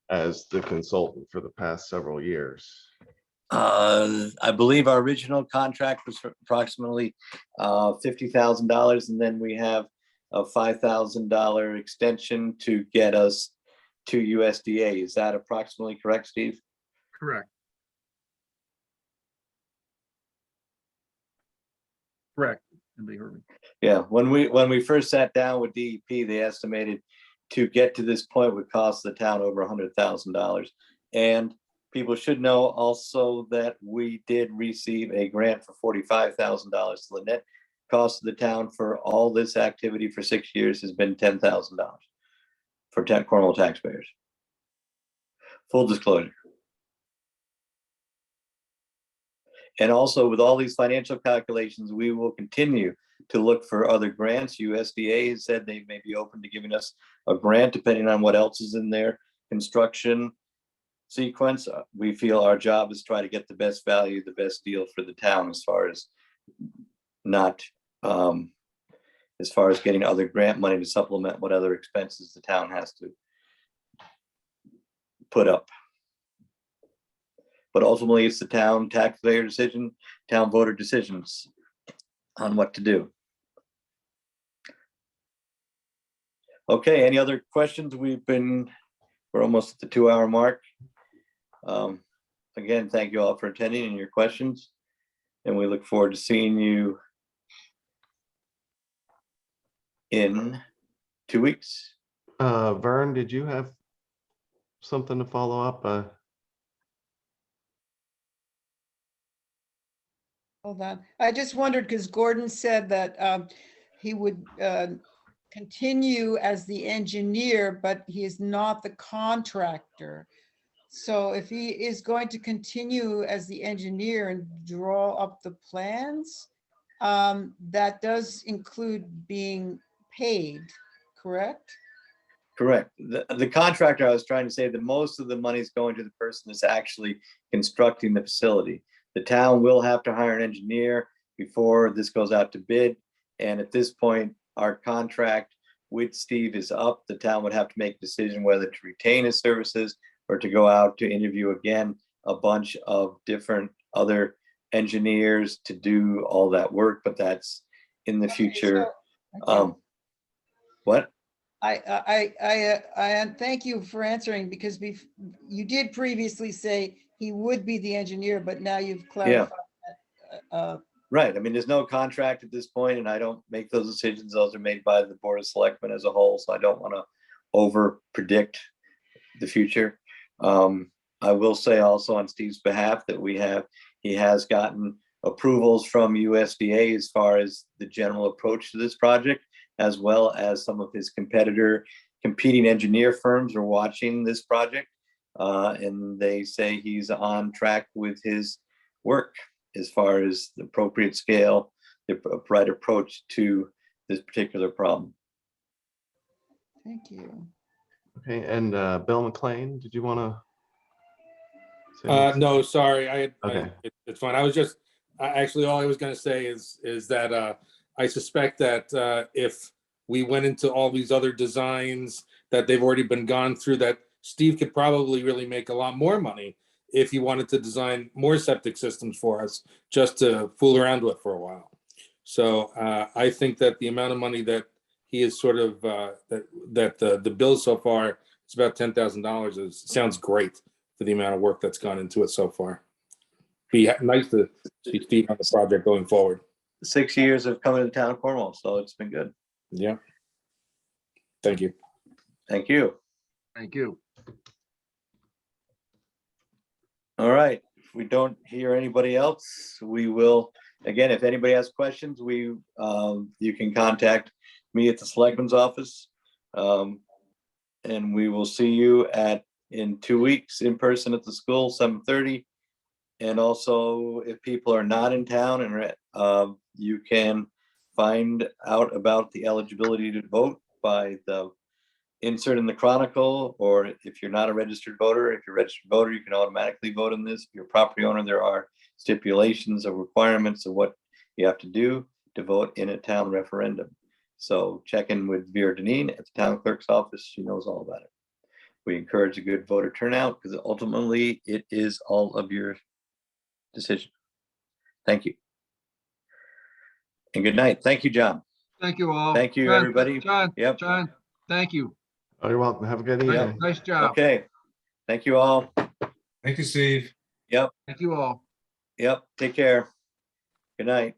as the consultant for the past several years? I believe our original contract was for approximately $50,000, and then we have a $5,000 extension to get us to USDA. Is that approximately correct, Steve? Correct. Correct. Anybody heard me? Yeah, when we first sat down with DEP, they estimated to get to this point would cost the town over $100,000. And people should know also that we did receive a grant for $45,000. So the net cost of the town for all this activity for 6 years has been $10,000 for Cornwall taxpayers. Full disclosure. And also with all these financial calculations, we will continue to look for other grants. USDA has said they may be open to giving us a grant depending on what else is in their construction sequence. We feel our job is try to get the best value, the best deal for the town as far as not as far as getting other grant money to supplement what other expenses the town has to put up. But ultimately, it's the town taxpayer decision, town voter decisions on what to do. Okay, any other questions? We're almost at the 2-hour mark. Again, thank you all for attending and your questions. And we look forward to seeing you in 2 weeks. Vern, did you have something to follow up? Hold on. I just wondered, because Gordon said that he would continue as the engineer, but he is not the contractor. So if he is going to continue as the engineer and draw up the plans, that does include being paid, correct? Correct. The contractor, I was trying to say that most of the money is going to the person that's actually constructing the facility. The town will have to hire an engineer before this goes out to bid. And at this point, our contract with Steve is up. The town would have to make a decision whether to retain his services or to go out to interview again a bunch of different other engineers to do all that work, but that's in the future. What? I thank you for answering, because you did previously say he would be the engineer, but now you've clarified that. Right. I mean, there's no contract at this point, and I don't make those decisions. Those are made by the Board of Selectmen as a whole. So I don't want to over predict the future. I will say also on Steve's behalf that he has gotten approvals from USDA as far as the general approach to this project, as well as some of his competing engineer firms are watching this project. And they say he's on track with his work as far as the appropriate scale, the right approach to this particular problem. Thank you. Okay, and Bill McLean, did you want to? No, sorry. Okay. It's fine. I was just, actually, all I was going to say is that I suspect that if we went into all these other designs that they've already been gone through, that Steve could probably really make a lot more money if he wanted to design more septic systems for us, just to fool around with for a while. So I think that the amount of money that he is sort of, the bill so far, it's about $10,000. Sounds great for the amount of work that's gone into it so far. Be nice to see Steve on the project going forward. 6 years of coming to the town of Cornwall, so it's been good. Yeah. Thank you. Thank you. Thank you. All right, if we don't hear anybody else, we will, again, if anybody has questions, you can contact me at the Selectman's office. And we will see you in 2 weeks in person at the school, 7:30. And also, if people are not in town, and you can find out about the eligibility to vote by the insert in the Chronicle, or if you're not a registered voter, if you're a registered voter, you can automatically vote on this. If you're a property owner, there are stipulations or requirements of what you have to do to vote in a town referendum. So check in with Vera Deneen at the town clerk's office. She knows all about it. We encourage a good voter turnout because ultimately it is all of your decision. Thank you. And good night. Thank you, John. Thank you all. Thank you, John, everybody. John, Yep. John, thank you. Oh, you're welcome. Have a good evening. Nice job. Okay. Thank you all. Thank you, Steve. Yep. Thank you all. Yep. Take care. Good night.